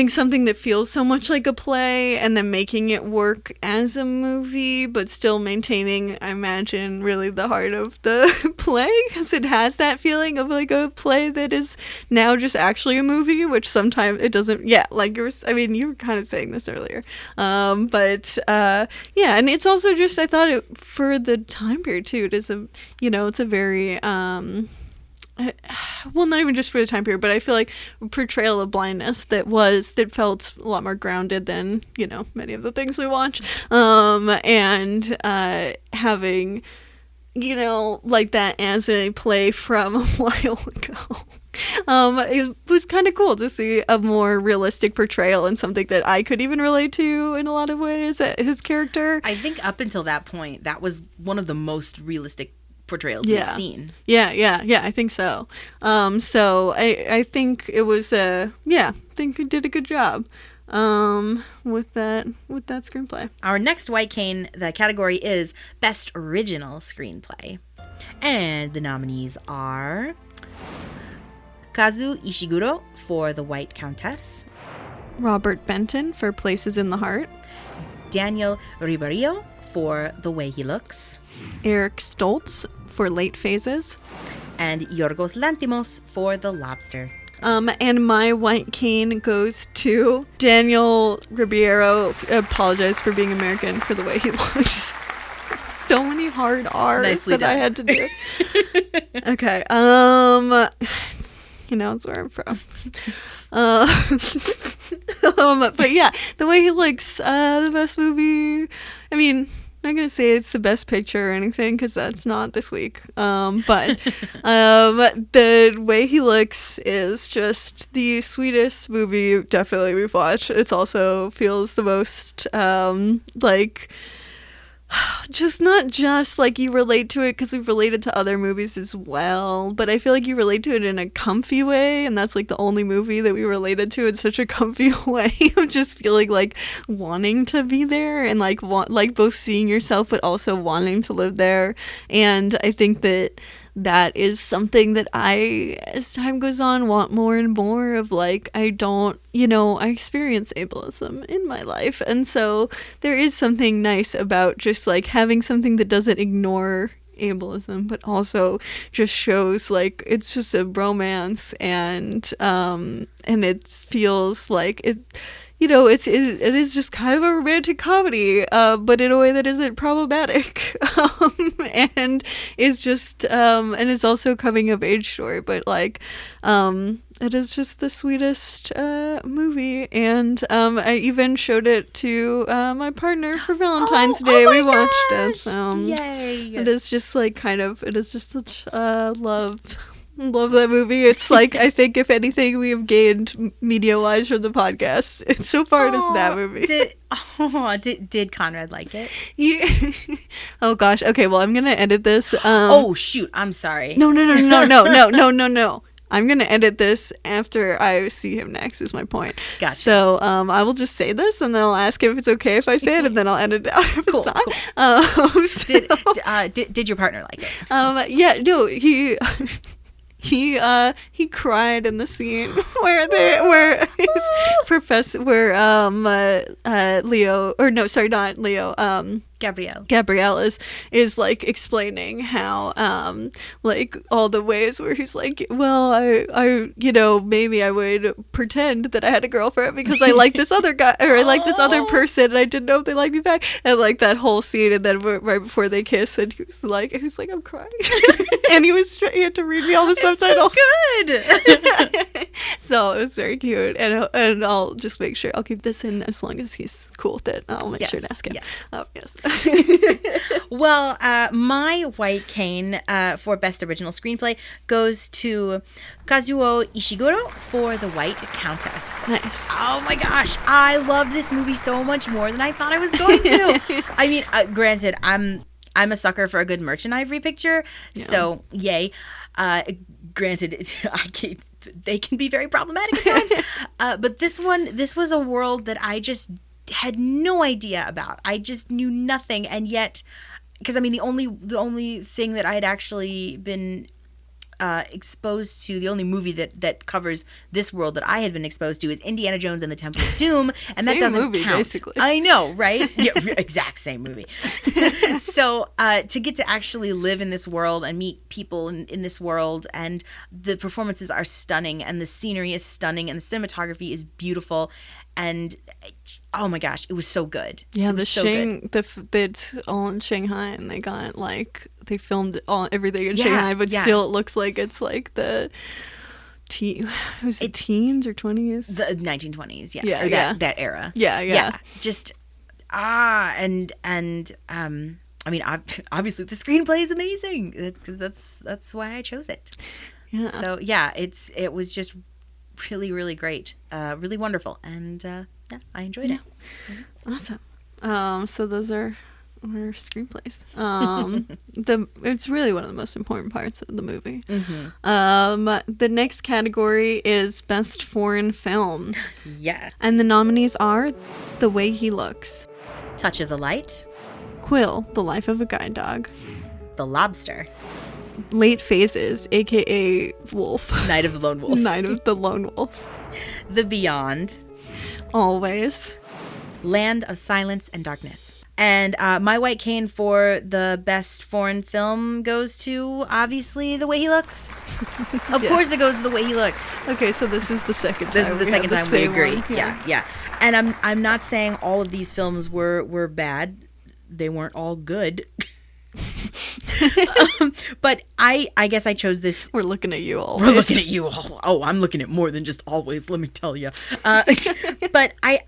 something that feels so much like a play and then making it work as a movie but still maintaining, I imagine, really the heart of the play, because it has that feeling of a play that is now just actually a movie, which sometimes it doesn't. You were kind of saying this earlier, and it's also just, I thought it, for the time period too, it is it's a very well, not even just for the time period, but I feel like portrayal of blindness that felt a lot more grounded than many of the things we watch, and having that as a play from a while ago. It was kind of cool to see a more realistic portrayal and something that I could even relate to in a lot of ways. His character, I think up until that point, that was one of the most realistic portrayals we've seen. Yeah, I think so. So I think it was I think we did a good job with that screenplay. Our next white cane, the category is Best Original Screenplay. And the nominees are Kazuo Ishiguro for The White Countess, Robert Benton for Places in the Heart, Daniel Ribeiro for The Way He Looks, Eric Stoltz for Late Phases, and Yorgos Lanthimos for The Lobster. And my white cane goes to Daniel Ribeiro. Apologize for being American, for The Way He Looks. So many hard R's Nicely done. I had to do. Okay. It's where I'm from. But yeah, The Way He Looks, the best movie. I'm not going to say it's the best picture or anything, because that's not this week. But The Way He Looks is just the sweetest movie definitely we've watched. It also feels the most, just not just you relate to it because we've related to other movies as well, but I feel like you relate to it in a comfy way, and that's the only movie that we related to in such a comfy way of just feeling wanting to be there and both seeing yourself but also wanting to live there. And I think that is something that I, as time goes on, want more and more of. I experience ableism in my life, and so there is something nice about just having something that doesn't ignore ableism but also just shows it's just a bromance, and it feels like it it is just kind of a romantic comedy, but in a way that isn't problematic, and is just and it's also a coming of age story, but like it is just the sweetest movie, and I even showed it to my partner for Valentine's Day. We watched it, so yay! it is just like it is just such love that movie. It's like, I think if anything we have gained media wise from the podcast, it's so far it is that movie. Did Conrad like it? Yeah. Oh gosh. Okay, well, I'm gonna edit this. Oh shoot, I'm sorry. No. I'm gonna edit this after I see him next, is my point. Gotcha. So I will just say this, and then I'll ask him if it's okay if I say it, and then I'll edit it out if Cool, it's not. Did your partner like it? Yeah, no, he cried in the scene where his professor, Leo, or no, sorry, not Leo, Gabrielle is like explaining how like all the ways where he's like, well, I maybe I would pretend that I had a girlfriend because I like this other guy, or I like this other person, and I didn't know if they liked me back, and like that whole scene, and then right before they kiss, and he was like I'm crying, and he had to read me all the subtitles. So good. So it was very cute, and I'll just make sure I'll keep this in as long as he's cool with it. I'll make sure to ask him. Yes. Well, my white cane for Best Original Screenplay goes to Kazuo Ishiguro for The White Countess. Nice. Oh my gosh, I love this movie so much more than I thought I was going to. I mean, granted, I'm a sucker for a good merchant ivory picture, so yay. Granted, they can be very problematic at times, but this was a world that I just had no idea about. I just knew nothing, and yet, because I mean, the only thing that I had actually been exposed to, the only movie that covers this world that I had been exposed to, is Indiana Jones and the Temple of Doom, and that doesn't movie, count. basically. I know, right? Yeah, exact same movie. So to get to actually live in this world and meet people in this world, and the performances are stunning, and the scenery is stunning, and the cinematography is beautiful. And oh my gosh, it was so good. Yeah, it's all in Shanghai, and they filmed everything in Shanghai, but still it looks like it's like the teens or 20s? The 1920s, yeah, or that era. Yeah. Just and I mean, obviously the screenplay is amazing. Because that's why I chose it. Yeah. So yeah, it was just really, really great, really wonderful, and I enjoyed it. Awesome. So those are our screenplays. It's really one of the most important parts of the movie. Mm-hmm. The next category is Best Foreign Film. Yeah. And the nominees are The Way He Looks, Touch of the Light, Quill, The Life of a Guide Dog, The Lobster, Late Phases, aka Wolf. Night of the Lone Wolf. Night of the Lone Wolf. The Beyond, Always, Land of Silence and Darkness. And my white cane for the best foreign film goes to, obviously, The Way He Looks. Of course it goes to The Way He Looks. Okay, so this is the second time. This is the second time we agree. One. Yeah. And I'm not saying all of these films were bad. They weren't all good. But I guess I chose this. We're looking at you all. We're looking at you all. Oh, I'm looking at more than just always, let me tell you. But I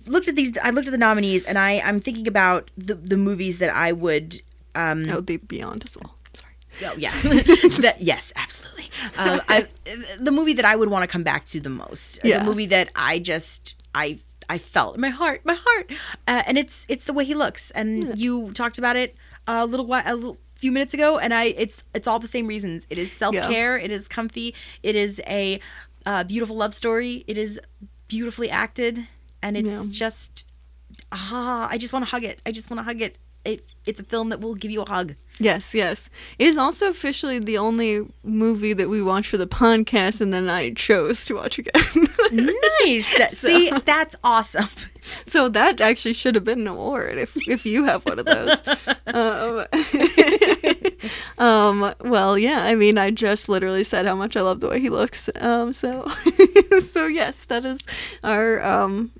looked at these. I looked at the nominees, and I'm thinking about the movies that I would. The Beyond as well. Sorry. Oh yeah. Yes, absolutely. The movie that I would want to come back to the most. Yeah. The movie that I felt in my heart, and it's The Way He Looks. And you talked about it a few minutes ago, and it's all the same reasons. It is self-care. It is comfy. It is a beautiful love story. It is beautifully acted. And it's just, I just want to hug it. It's a film that will give you a hug. Yes. It is also officially the only movie that we watched for the podcast, and then I chose to watch again. Nice. See, that's awesome. So that actually should have been an award if you have one of those. Well, yeah, I mean, I just literally said how much I love the way he looks. So, so yes, that is our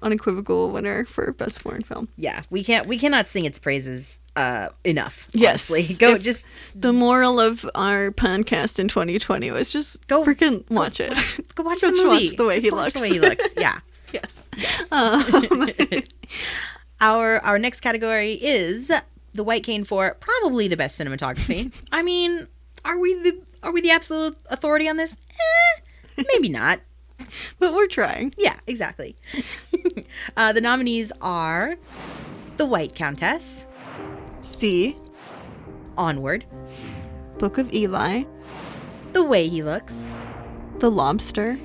unequivocal winner for best foreign film. Yeah, we cannot sing its praises enough. Yes, Honestly. The moral of our podcast in 2020 was just Go freaking watch it. Go watch the movie. Watch the way he watch looks. The way he looks. Yeah. Yes. Our next category is the White Cane for probably the best cinematography. I mean, are we the absolute authority on this? Maybe not. But we're trying. Yeah, exactly. The nominees are The White Countess, C, Onward, Book of Eli, The Way He Looks, The Lobster.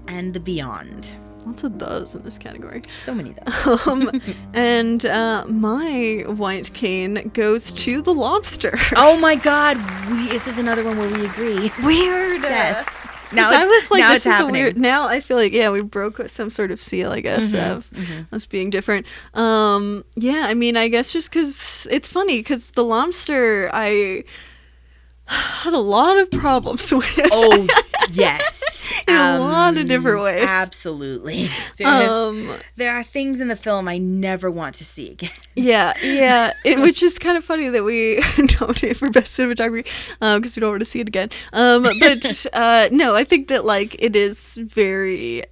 and The Beyond. Lots of those in this category. So many though. And my white cane goes to The Lobster. Oh my God! This is another one where we agree. Weird. Yes. Now I was like, now this it's is happening. a weird. Now I feel like, yeah, we broke some sort of seal, I guess, of us being different. Yeah, I mean, I guess just because it's funny because The Lobster, I had a lot of problems with. Oh yes, in a lot of different ways. Absolutely. There are things in the film I never want to see again. Yeah, which is kind of funny that we nominated for best cinematography because we don't want to see it again. But no, I think that like it is very.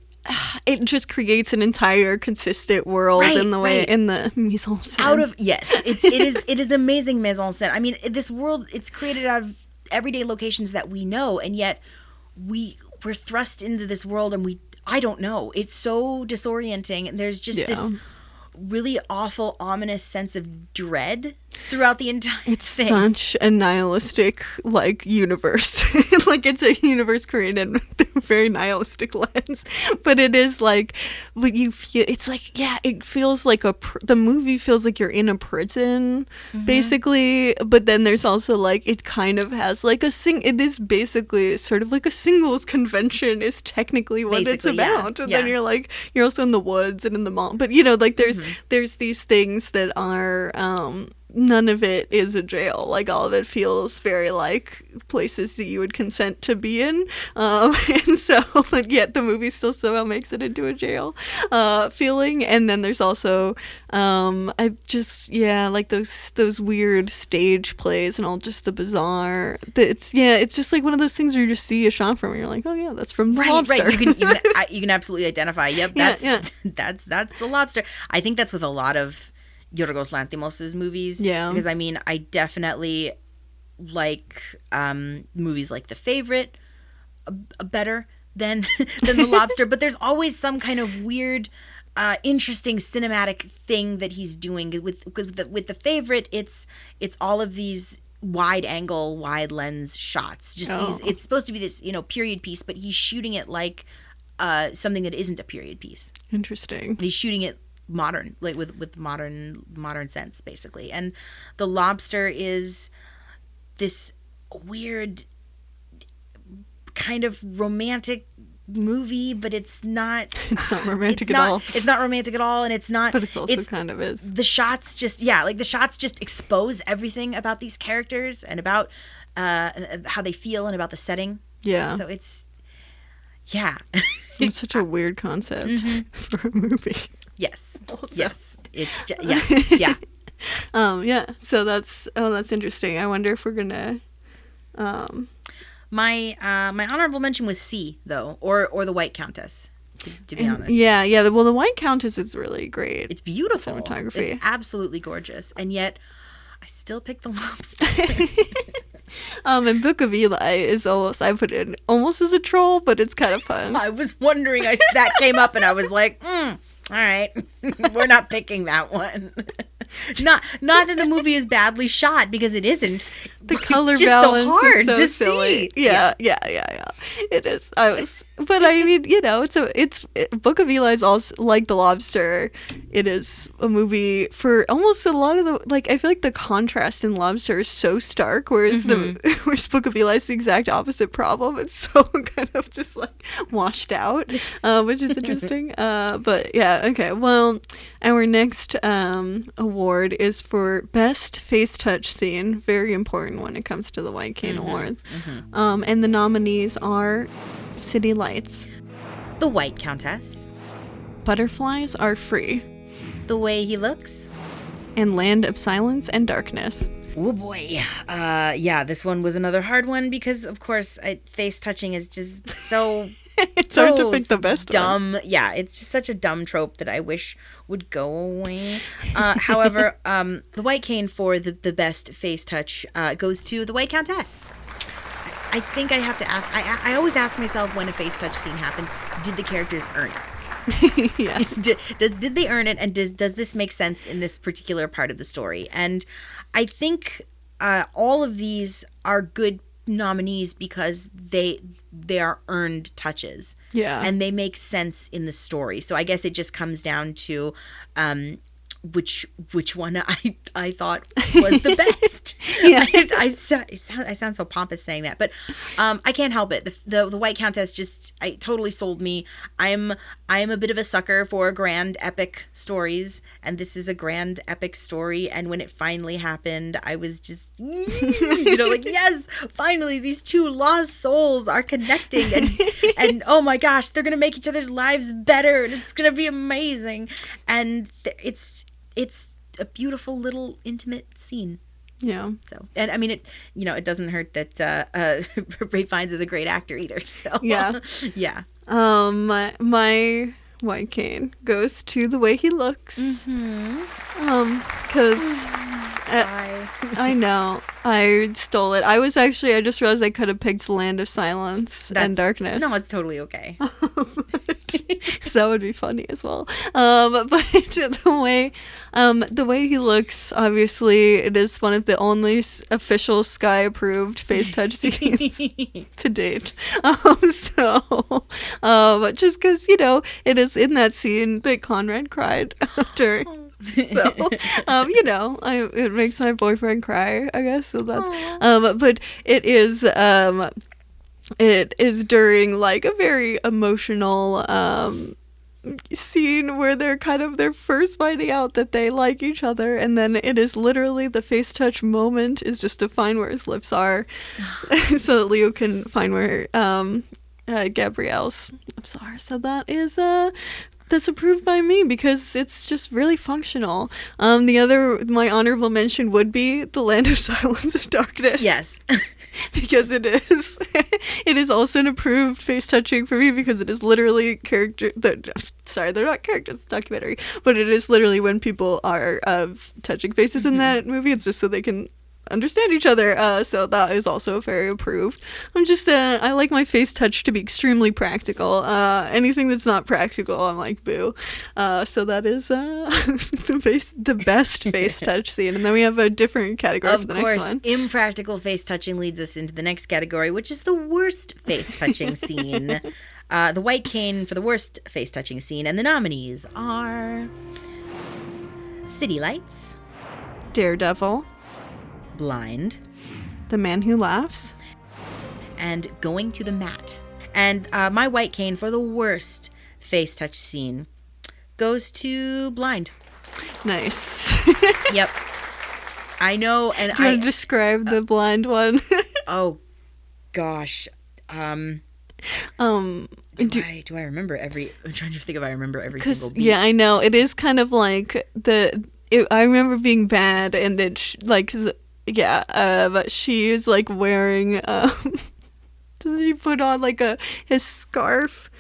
It just creates an entire consistent world in the way in the mise en scène. It is amazing mise en scène. I mean, this world, it's created out of everyday locations that we know, and yet we're thrust into this world and I don't know. It's so disorienting, and there's just this really awful, ominous sense of dread throughout the entire thing. It's such a nihilistic like universe. Like it's a universe created with a very nihilistic lens, but it is like what you feel. It's like, yeah, it feels like the movie feels like you're in a prison basically, but then there's also like it kind of has like it is basically sort of like a singles convention is technically what it's about. And then you're also in the woods and in the mall, but you know, like there's these things that are none of it is a jail. Like all of it feels very like places that you would consent to be in, and so but yet the movie still somehow makes it into a jail feeling. And then there's also I just like those weird stage plays and all just the bizarre. It's just like one of those things where you just see a shot from and you're like, oh yeah, that's from The Lobster. Right. You can absolutely identify. Yep, that's The Lobster. I think that's with a lot of Yorgos Lanthimos' movies. Yeah. Because I mean, I definitely like movies like The Favorite better than The Lobster, but there's always some kind of weird interesting cinematic thing that he's doing with The Favorite. It's all of these wide angle, wide lens shots. It's supposed to be this, period piece, but he's shooting it like something that isn't a period piece. Interesting. He's shooting it modern, like with modern sense, basically. And The Lobster is this weird kind of romantic movie, but it's not romantic at all. It's not romantic at all, and it's not, but it's also kind of is. The shots just expose everything about these characters and about how they feel and about the setting. Yeah. So it's such a weird concept for a movie. Yes. Also. Yes. It's yeah. So that's interesting. I wonder if we're gonna. My honorable mention was C though, or The White Countess. To be honest. Yeah. Well, The White Countess is really great. It's beautiful cinematography. It's absolutely gorgeous, and yet I still pick The Lobster. And Book of Eli is I put it almost as a troll, but it's kind of fun. I was wondering. That came up, and I was like, all right, we're not picking that one. Not that the movie is badly shot, because it isn't. The color it's just balance so hard is so to silly. see. Yeah. It is. But I mean, it's Book of Eli is also like The Lobster. It is a movie for almost a lot of the I feel like the contrast in Lobster is so stark, whereas whereas Book of Eli is the exact opposite problem. It's so kind of just like washed out, which is interesting. But yeah, okay. Well, our next award award is for Best Face Touch Scene. Very important when it comes to the White Cane Awards. And the nominees are City Lights, The White Countess, Butterflies Are Free, The Way He Looks. and Land of Silence and Darkness. Oh boy. Yeah, this one was another hard one because, of course, face touching is just so It's hard to pick the best one. dumb. Yeah, it's just such a dumb trope that I wish would go away. However, the White Cane for the best face touch goes to the White Countess. I think I have to ask. I always ask myself when a face touch scene happens, did the characters earn it? Yeah. Did they earn it, and does this make sense in this particular part of the story? And I think all of these are good nominees because they are earned touches. Yeah. And they make sense in the story. So I guess it just comes down to which one I thought was the best. Yeah. I sound so pompous saying that, but I can't help it. The White Countess just totally sold me. I'm a bit of a sucker for grand epic stories, and this is a grand epic story. And when it finally happened, I was just like, yes, finally these two lost souls are connecting, and oh my gosh, they're gonna make each other's lives better, and it's gonna be amazing. And it's a beautiful little intimate scene. Yeah. So, and I mean, it doesn't hurt that Ray Fiennes is a great actor either. So Yeah. Yeah. My White Cane goes to The Way He Looks. Because I know I stole it. I just realized I could have picked Land of Silence and Darkness. No, it's totally okay. So that would be funny as well. But the way he looks, obviously, it is one of the only official Sky approved face touch scenes to date. Just because it is in that scene that Conrad cried during. So, it makes my boyfriend cry, I guess. So that's, but it is during like a very emotional scene where they're first finding out that they like each other, and then it is literally the face touch moment is just to find where his lips are, so that Leo can find where Gabrielle's lips are. So that's approved by me because it's just really functional. My honorable mention would be The Land of Silence and Darkness. Yes. Because it is also an approved face touching for me because it is literally they're not characters, it's a documentary, but it is literally when people are touching faces in that movie, it's just so they can understand each other, so that is also very approved. I like my face touch to be extremely practical. Anything that's not practical, I'm like, boo. So that is the best face touch scene, and then we have a different category for the next one. Of course, impractical face touching leads us into the next category, which is the worst face touching scene. The White Cane for the worst face touching scene, and the nominees are City Lights, Daredevil, Blind, The Man Who Laughs, and Going to the Mat. And my White Cane for the worst face touch scene goes to Blind. Nice. Yep. I know, and Do you want to describe the blind one? Oh gosh. Do I remember every? I'm trying to think if I remember every single beat. Yeah, I know. It is kind of like I remember being bad, and then but she is like wearing. Doesn't she put on like his scarf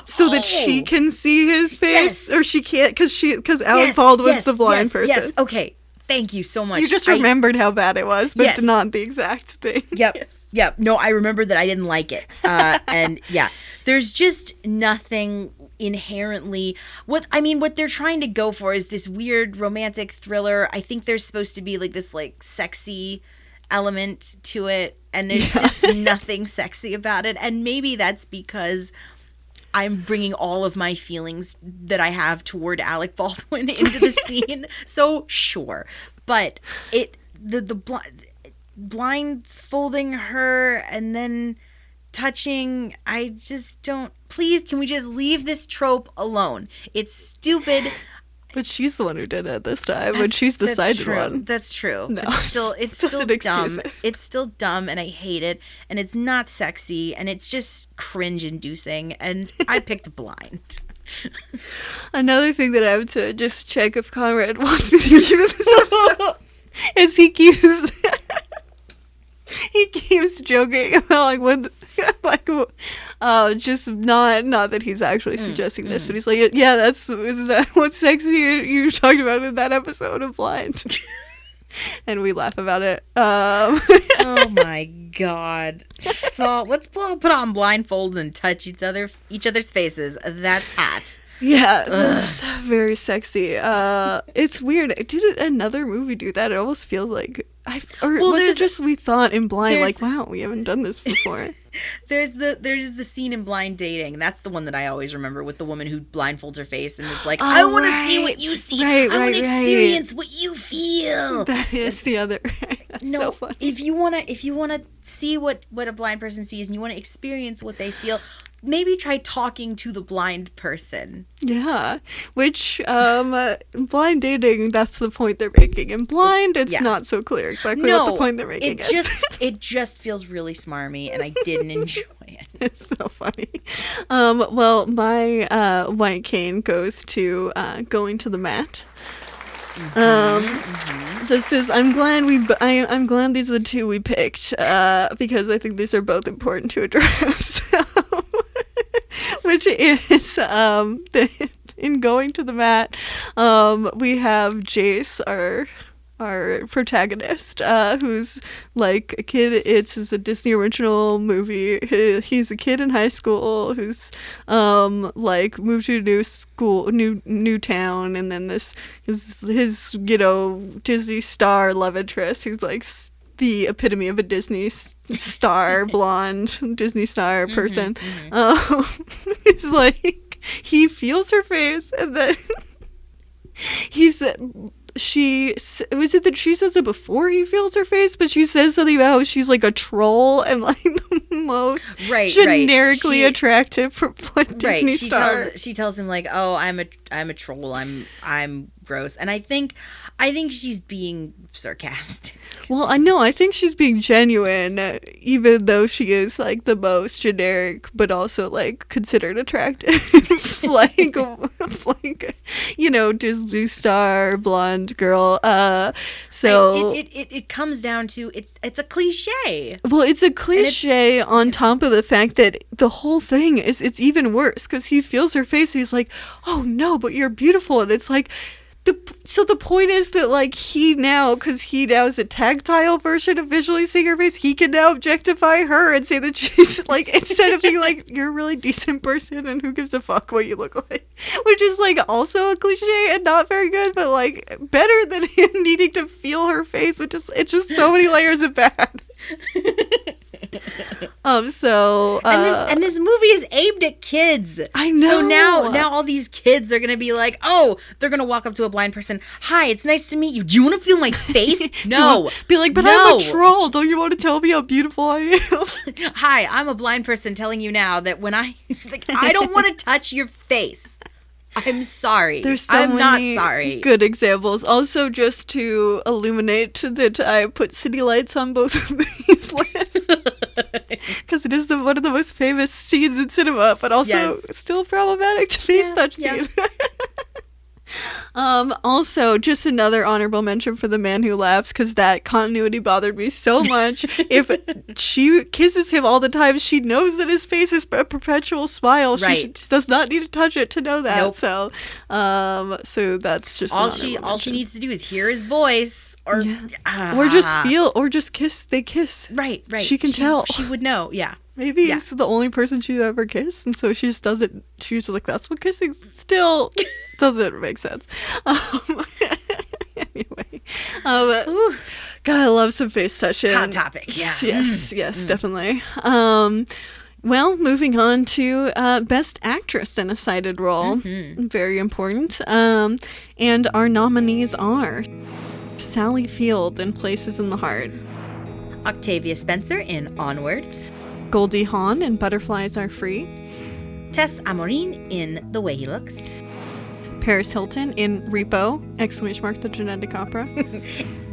so that she can see his face, or she can't because Alec Baldwin's the blind person. Yes. Okay. Thank you so much. You just remembered how bad it was, but not the exact thing. Yep. Yes. Yep. No, I remember that I didn't like it. And yeah, there's just nothing inherently what they're trying to go for is this weird romantic thriller. I think there's supposed to be like this like sexy element to it, and there's just nothing sexy about it. And maybe that's because I'm bringing all of my feelings that I have toward Alec Baldwin into the scene. So sure, but the blindfolding her and then touching, I just don't. Please, can we just leave this trope alone? It's stupid. But she's the one who did it this time, but she's the sided one. That's true. No. It's still dumb. It's still dumb, and I hate it. And it's not sexy, and it's just cringe-inducing. And I picked Blind. Another thing that I have to just check if Conrad wants me to keep this episode is he keeps joking about like what just not that he's actually suggesting this, but he's like, yeah, is that what's sexy you talked about in that episode of Blind? And we laugh about it. Oh my god. So let's put on blindfolds and touch each other's faces. That's hot. Yeah, that's very sexy. It's weird. Did another movie do that? It almost feels like was it just we thought in Blind, like, wow, we haven't done this before. There's the scene in Blind Dating. That's the one that I always remember, with the woman who blindfolds her face and is like, I want to see what you see. I want to experience what you feel. That is the other. No, so funny. if you wanna see what a blind person sees and you want to experience what they feel, maybe try talking to the blind person. Yeah, which Blind Dating, that's the point they're making. In Blind, it's not so clear exactly what the point they're making is. It just feels really smarmy, and I didn't enjoy it. It's so funny. Well, my white cane goes to Going to the Mat. This is. I'm glad these are the two we picked because I think these are both important to address. Which is in Going to the Mat, we have Jace, our protagonist, who's like a kid. It's a Disney original movie. He's a kid in high school who's like moved to a new town, and then this is his Disney star love interest who's like the epitome of a Disney star, blonde Disney star person. He's like, he feels her face, and then she says it before he feels her face, but she says something about how she's like a troll and like the most generically attractive Disney star. She tells him like, oh, I'm a troll. I'm gross. And I think she's being sarcastic. Well, I think she's being genuine, even though she is like the most generic, but also like considered attractive, like Disney star blonde girl. So it comes down to it's a cliche. Well, it's a cliche on top of the fact that the whole thing is it's even worse because he feels her face. And he's like, oh no, but you're beautiful, and it's like. So the point is that like because he now is a tactile version of visually seeing her face, he can now objectify her and say that she's like, instead of being like, you're a really decent person and who gives a fuck what you look like, which is like also a cliche and not very good, but like better than him needing to feel her face, which is, it's just so many layers of bad. And this movie is aimed at kids. I know. So now all these kids are gonna be like, oh, they're gonna walk up to a blind person. Hi, it's nice to meet you. Do you want to feel my face? No. Be like, but I'm a troll. Don't you want to tell me how beautiful I am? Hi, I'm a blind person telling you now that when I don't want to touch your face. I'm sorry. I'm not sorry. Good examples. Also, just to illuminate that I put city lights on both of these lists. Because it is one of the most famous scenes in cinema, but also still problematic to be such scene. Also, just another honorable mention for The Man Who Laughs, because that continuity bothered me so much. If she kisses him all the time, she knows that his face is a perpetual smile. Right. She does not need to touch it to know that. Nope. So that's just all she needs to do is hear his voice, or just feel, or just kiss. They kiss. Right. She can tell. She would know. Yeah. Maybe he's the only person she's ever kissed, and so she just doesn't. She's like, that's what kissing still doesn't make sense. Anyway, God, I love some face touching. Hot topic. Yeah. Yes, definitely. Well, moving on to Best Actress in a Cited Role. Very important. And our nominees are Sally Field in Places in the Heart, Octavia Spencer in Onward, Goldie Hawn in Butterflies Are Free, Tess Amorin in The Way He Looks, Paris Hilton in Repo! The Genetic Opera.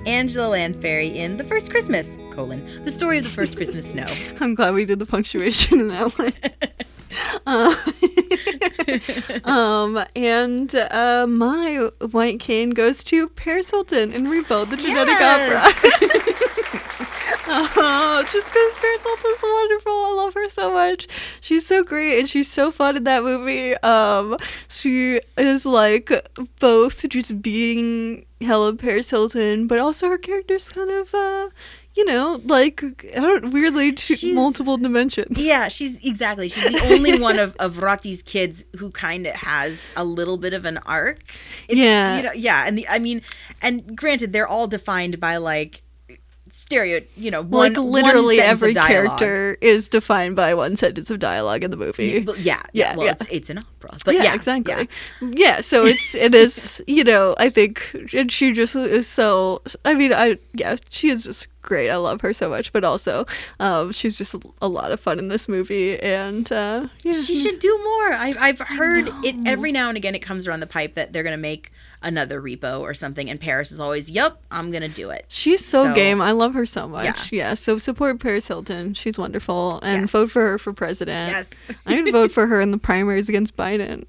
Angela Lansbury in The First Christmas, the story of the first Christmas snow. I'm glad we did the punctuation in that one. My white cane goes to Paris Hilton in Repo! The Genetic Opera. Just because Paris Hilton's wonderful. I love her so much. She's so great and she's so fun in that movie. She is like both just being hella Paris Hilton, but also her character's kind of like weirdly multiple dimensions. Yeah, she's the only one of Rotti's kids who kind of has a little bit of an arc. And granted, they're all defined by like literally every character is defined by one sentence of dialogue in the movie. It's an opera, but exactly. So it is, I think, and she just is so, she is just great. I love her so much, but also she's just a lot of fun in this movie, and she should do more. I've heard it every now and again. It comes around the pipe that they're gonna make another Repo or something, and Paris is always, "Yep, I'm gonna do it." She's so game. I love her so much. Yeah. So support Paris Hilton. She's wonderful, and vote for her for president. Yes, I'm gonna vote for her in the primaries against Biden.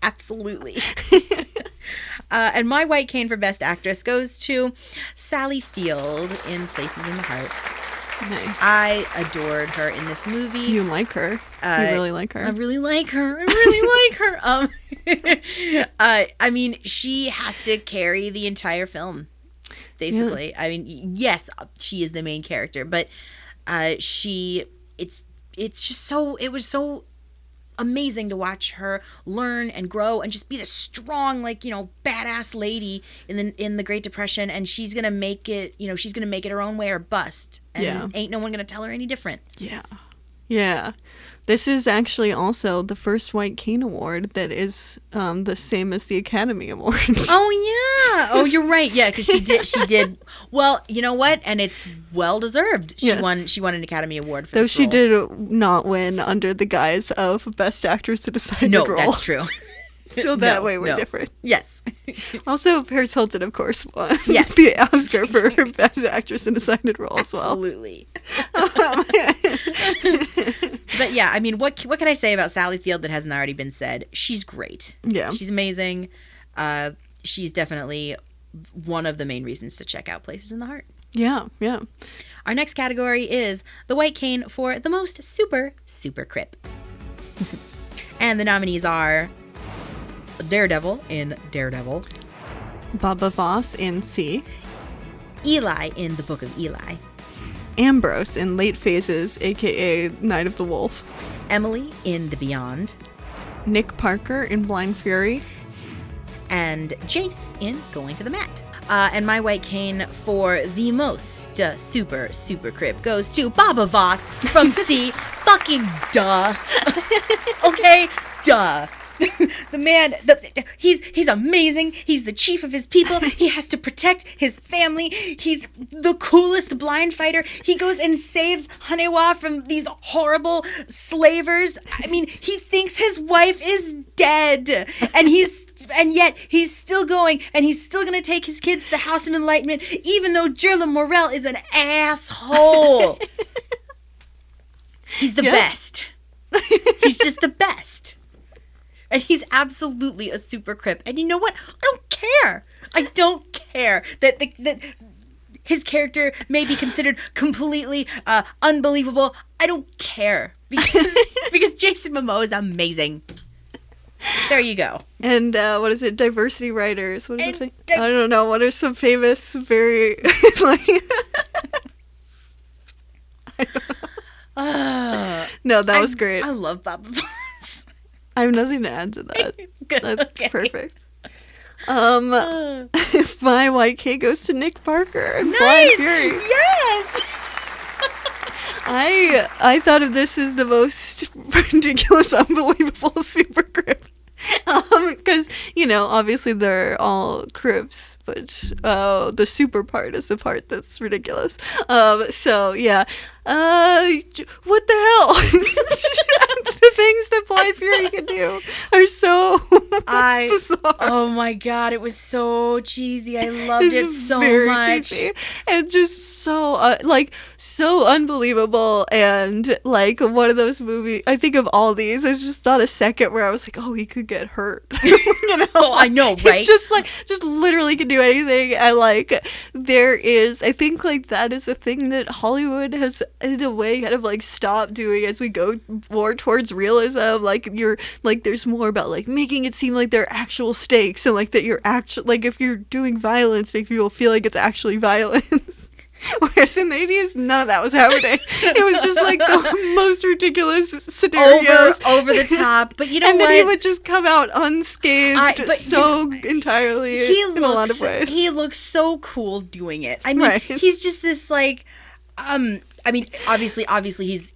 Absolutely. And my white cane for Best Actress goes to Sally Field in Places in the Heart. Nice. I adored her in this movie. You like her. You really like her. I really like her. I mean, she has to carry the entire film, basically. Yeah. I mean, yes, she is the main character, but it was so amazing to watch her learn and grow and just be this strong, badass lady in the Great Depression, and she's gonna make it. She's gonna make it her own way or bust, and ain't no one gonna tell her any different. Yeah. This is actually also the first White Cane Award that is the same as the Academy Award. Oh yeah. Oh, you're right. Yeah, because she did. Well, you know what? And it's well deserved. She won an Academy Award for this role. Though she did not win under the guise of Best Actress in a Decided Role. No, that's true. So that way we're different. Yes. Also, Paris Hilton, of course, won yes. the Oscar for her Best Actress in a Decided Role as well. Absolutely. But yeah, I mean, what can I say about Sally Field that hasn't already been said? She's great. Yeah. She's amazing. She's definitely one of the main reasons to check out Places in the Heart. Yeah. Our next category is the White Cane for the most super crip. And the nominees are Daredevil in Daredevil, Baba Voss in C, Eli in The Book of Eli, Ambrose in Late Phases, aka Night of the Wolf, Emily in The Beyond, Nick Parker in Blind Fury, and Jace in Going to the Mat. And my white cane for the most super crip goes to Baba Voss from C. Fucking duh. Okay? Duh. The man, he's amazing. He's the chief of his people. He has to protect his family. He's the coolest blind fighter. He goes and saves Hanewa from these horrible slavers. I mean, he thinks his wife is dead, and yet he's still going, and he's still gonna take his kids to the House of Enlightenment, even though Jerla Morel is an asshole. He's the best. He's just the best. And he's absolutely a super crip. And you know what? I don't care. I don't care that his character may be considered completely unbelievable. I don't care. Because Jason Momoa is amazing. There you go. And what is it? Diversity writers. What is it? I don't know. What are some famous, very... No, that was great. I love Baba Voss. I have nothing to add to that. Good, That's okay. perfect. My white K goes to Nick Parker and Nice! Blind Fury. Yes! I thought of this as the most ridiculous, unbelievable super crip. Because, obviously they're all crips, but the super part is the part that's ridiculous. So, yeah. What the hell? The things that Blind Fury can do are so bizarre. Oh my god, it was so cheesy. I loved it so much. Cheesy. And just so so unbelievable, and like one of those movies. I think of all these, there's just not a second where I was like, oh, he could get hurt. You know? Oh, I know, right? He's just literally can do anything. And like there is, I think like that is a thing that Hollywood has in a way kind of like stopped doing as we go more towards realism. Like there's more about like making it seem like there are actual stakes, and like that you're actually like if you're doing violence, make people feel like it's actually violence. Whereas in the 80s, none of that was happening. It was just like the most ridiculous scenarios. Over the top. But you know and what? then he would just come out unscathed entirely in a lot of ways. He looks so cool doing it. I mean, right. He's just this like, I mean, obviously he's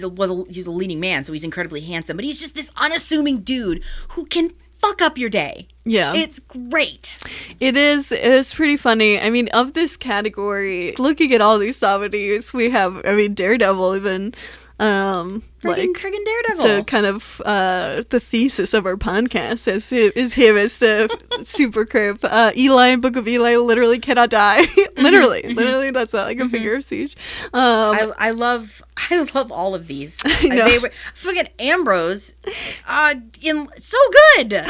a leading man, so he's incredibly handsome, but he's just this unassuming dude who can fuck up your day. Yeah. It's great. It is. It's pretty funny. I mean, of this category, looking at all these nominees, we have, Daredevil even, friggin' Daredevil. The kind of, the thesis of our podcast is him as the super crip. Eli in Book of Eli literally cannot die. Literally, that's not like a figure of speech. I love all of these. They were fucking Ambrose. So good.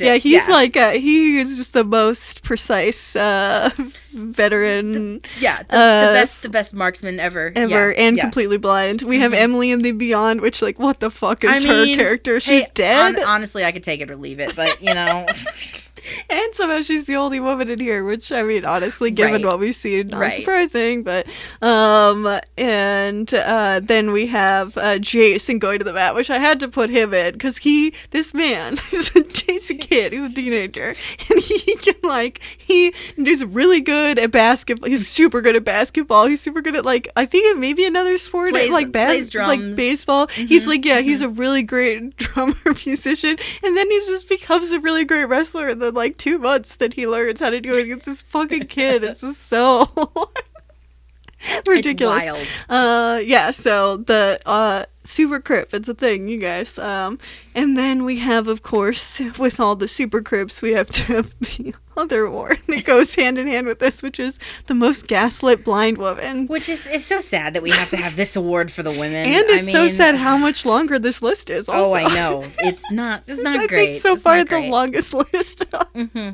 Yeah, he's like he is just the most precise veteran. The best marksman ever, and completely blind. We have Emily in the Beyond, which like what the fuck is her character? She's dead. Honestly, I could take it or leave it, but you know. And somehow she's the only woman in here, which I mean, honestly, given what we've seen, not surprising. But then we have Jason going to the mat, which I had to put him in because he's a kid, he's a teenager, and he's really good at basketball. He's super good at basketball. He's super good at I think maybe another sport, plays drums, like baseball. Mm-hmm. He's he's a really great drummer musician, and then he just becomes a really great wrestler. And then 2 months that he learns how to do it against this fucking kid. It's just so ridiculous. It's wild. So the super crip, it's a thing, you guys. And then we have, of course, with all the super crips, we have to have the other award that goes hand in hand with this, which is the most gaslit blind woman. Which is so sad that we have to have this award for the women. And it's so sad how much longer this list is also. Oh, I know. It's not great. I think so far the longest list. Mm-hmm.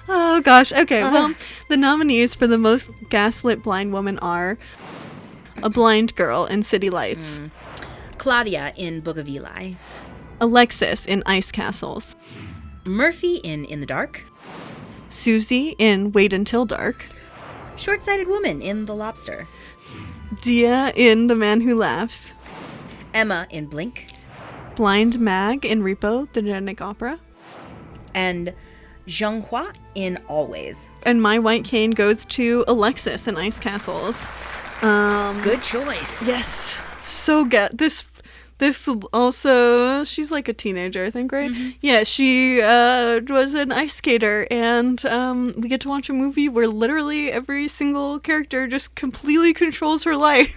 Oh, gosh. Okay, well, the nominees for the most gaslit blind woman are a blind girl in City Lights. Claudia in Book of Eli. Alexis in Ice Castles. Murphy in the Dark. Susie in Wait Until Dark. Short-sighted woman in The Lobster. Dia in The Man Who Laughs. Emma in Blink. Blind Mag in Repo, the genetic opera. And Zhonghua in Always. And my white cane goes to Alexis in Ice Castles. Good choice. Yes. So good. This also, she's like a teenager, I think, right? Mm-hmm. Yeah, she was an ice skater, and we get to watch a movie where literally every single character just completely controls her life,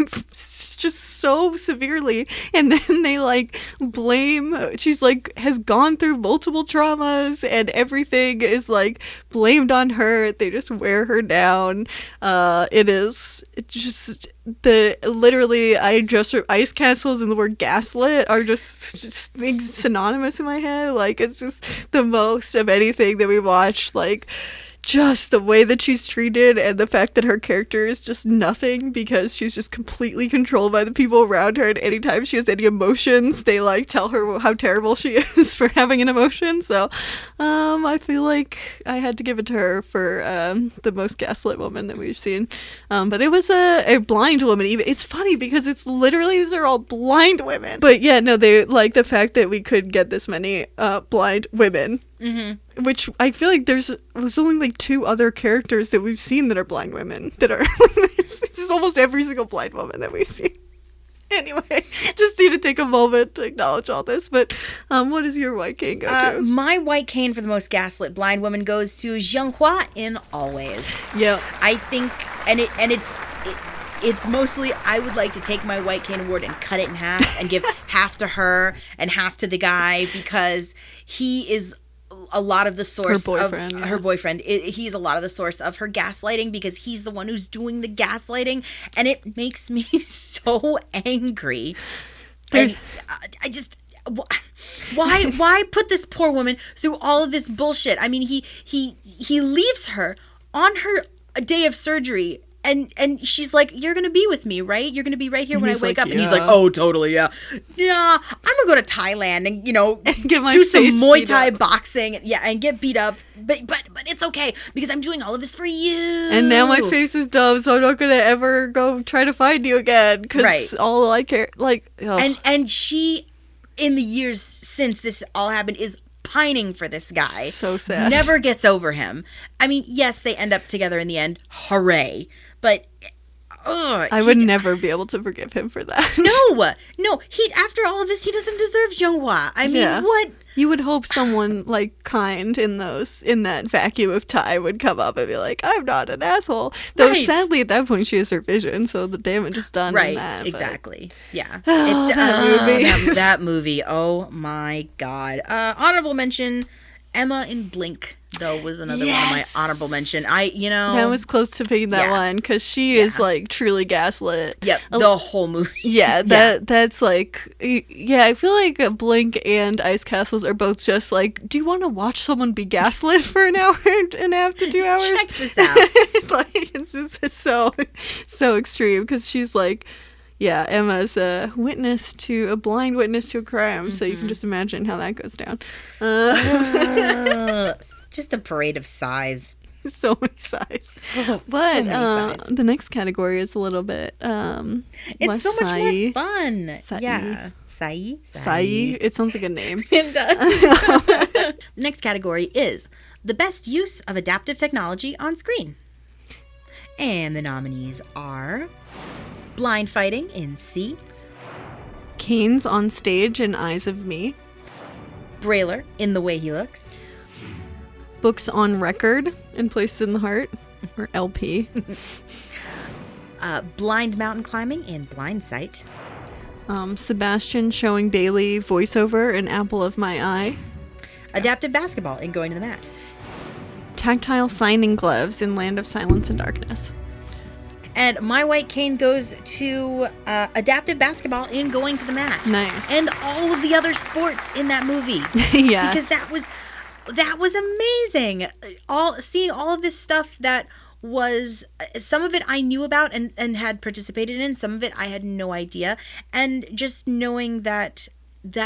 just so severely. And then they blame, she's has gone through multiple traumas, and everything is blamed on her. They just wear her down. Ice castles and the word gaslit are just things synonymous in my head. It's just the most of anything that we watch. Just the way that she's treated, and the fact that her character is just nothing because she's just completely controlled by the people around her, and anytime she has any emotions, they tell her how terrible she is for having an emotion. So I feel like I had to give it to her for the most gaslit woman that we've seen. But it was a blind woman. Even it's funny because it's literally, these are all blind women, but yeah, no, they the fact that we could get this many blind women. Mm-hmm. Which I feel like there's only 2 other characters that we've seen that are blind women that are this is almost every single blind woman that we've seen. Anyway, just need to take a moment to acknowledge all this. But what does your white cane go to? My white cane for the most gaslit blind woman goes to Zhonghua in Always. Yeah, I think, and it's mostly I would like to take my White Cane Award and cut it in half and give half to her and half to the guy, because he is a lot of the source of her boyfriend. He's a lot of the source of her gaslighting, because he's the one who's doing the gaslighting, and it makes me so angry. And I just, why put this poor woman through all of this bullshit? I mean, he leaves her on her day of surgery. And she's like, you're going to be with me, right? You're going to be right here when I wake up. And he's like, oh, totally, yeah. Yeah, I'm going to go to Thailand and, do some Muay Thai boxing. Yeah, and get beat up. But it's okay, because I'm doing all of this for you. And now my face is dumb, so I'm not going to ever go try to find you again. Because all I care, And she, in the years since this all happened, is pining for this guy. So sad. Never gets over him. I mean, yes, they end up together in the end. Hooray. But I would never be able to forgive him for that. No. He, after all of this, he doesn't deserve Jeonghwa. I mean, what? You would hope someone kind in that vacuum of Thai would come up and be like, I'm not an asshole. Though sadly at that point she has her vision, so the damage is done. Right, in that, exactly. Yeah. It's that movie. That movie. Oh my God. Honorable mention, Emma in Blink, though, was another one of my honorable mention. That was close to picking that one, because she is truly gaslit. Yep, the whole movie. Yeah, that's I feel like Blink and Ice Castles are both just do you want to watch someone be gaslit for an hour and a half to 2 hours? Check this out. It's just so extreme, because she's Emma's a blind witness to a crime, so you can just imagine how that goes down. Just a parade of sighs. So many sighs. But the next category is a little bit it's so much more fun. Yeah. Sai. It sounds like a name. It does. The next category is the best use of adaptive technology on screen. And the nominees are Blind Fighting in C, Canes on Stage in Eyes of Me, Brailer in The Way He Looks, Books on Record in Places in the Heart, or LP, Blind Mountain Climbing in Blind Sight, Sebastian showing Bailey voiceover in Apple of My Eye, Adaptive Basketball in Going to the Mat, Tactile Signing Gloves in Land of Silence and Darkness. And my white cane goes to adaptive basketball in Going to the Mat. Nice. And all of the other sports in that movie. Yeah. Because that was amazing. Seeing all of this stuff that was, some of it I knew about and had participated in. Some of it I had no idea. And just knowing that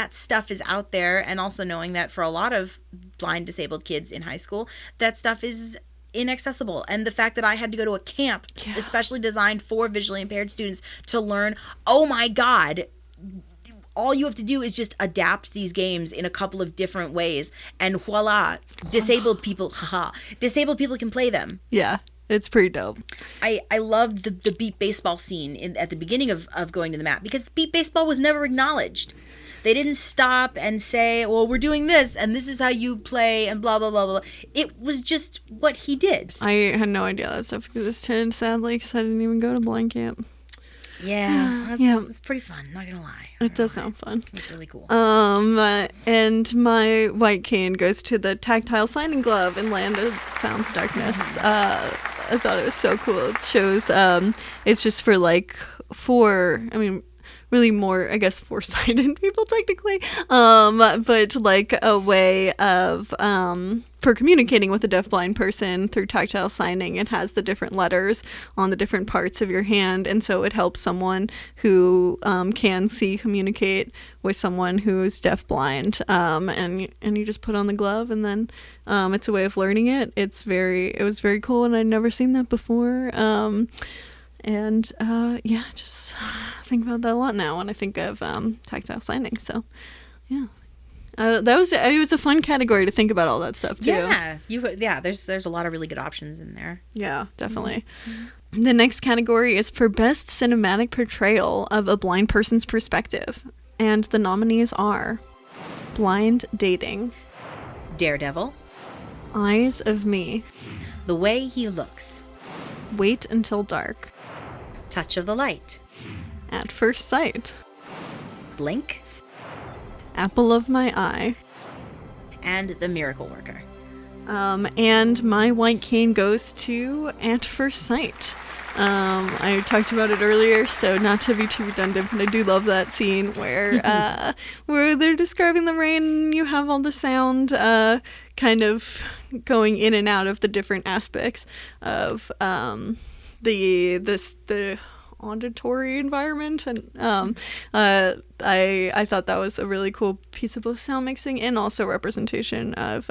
stuff is out there, and also knowing that for a lot of blind, disabled kids in high school, that stuff is inaccessible. And the fact that I had to go to a camp especially designed for visually impaired students to learn, oh my God, all you have to do is just adapt these games in a couple of different ways, and voila, disabled people can play them. Yeah, it's pretty dope. I loved the beat baseball scene at the beginning of Going to the Mat, because beat baseball was never acknowledged. They didn't stop and say, well, we're doing this, and this is how you play, and blah, blah, blah, blah. It was just what he did. I had no idea that stuff existed, sadly, because I didn't even go to blind camp. Yeah, it was pretty fun, not gonna lie. It does sound fun. It's really cool. And my white cane goes to the Tactile Signing Glove in Land of Sounds and Darkness. I thought it was so cool. It shows, it's just really more, I guess, foresighted people technically, but a way of for communicating with a deafblind person through tactile signing. It has the different letters on the different parts of your hand, and so it helps someone who can see communicate with someone who's deafblind. And you just put on the glove, and then it's a way of learning it. It was very cool, and I'd never seen that before. Just think about that a lot now when I think of tactile signing. So, yeah, it was a fun category to think about all that stuff too. There's a lot of really good options in there. Yeah, definitely. Mm-hmm. The next category is for best cinematic portrayal of a blind person's perspective, and the nominees are Blind Dating, Daredevil, Eyes of Me, The Way He Looks, Wait Until Dark, Touch of the Light, At First Sight, Blink, Apple of My Eye. and The Miracle Worker. And my white cane goes to At First Sight. I talked about it earlier, so not to be too redundant, but I do love that scene where they're describing the rain and you have all the sound kind of going in and out of the different aspects of the auditory environment, and I thought that was a really cool piece of both sound mixing and also representation of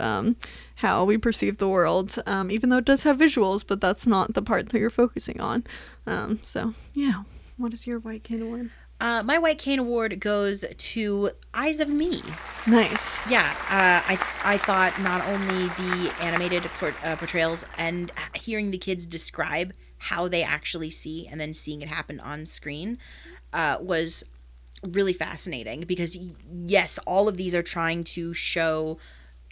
how we perceive the world, even though it does have visuals, but that's not the part that you're focusing on. So yeah, what is your white cane award? My White Cane Award goes to Eyes of Me. Nice. Yeah, I thought not only the animated portrayals and hearing the kids describe how they actually see and then seeing it happen on screen was really fascinating, because yes, all of these are trying to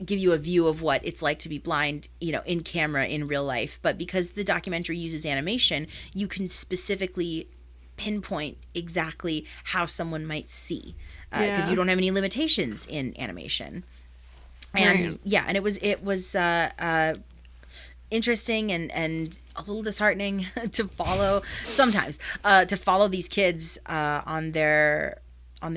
give you a view of what it's like to be blind, in camera in real life, but because the documentary uses animation, you can specifically pinpoint exactly how someone might see, because you don't have any limitations in animation. And Right. yeah, and it was interesting and a little disheartening to follow sometimes, to follow these kids on their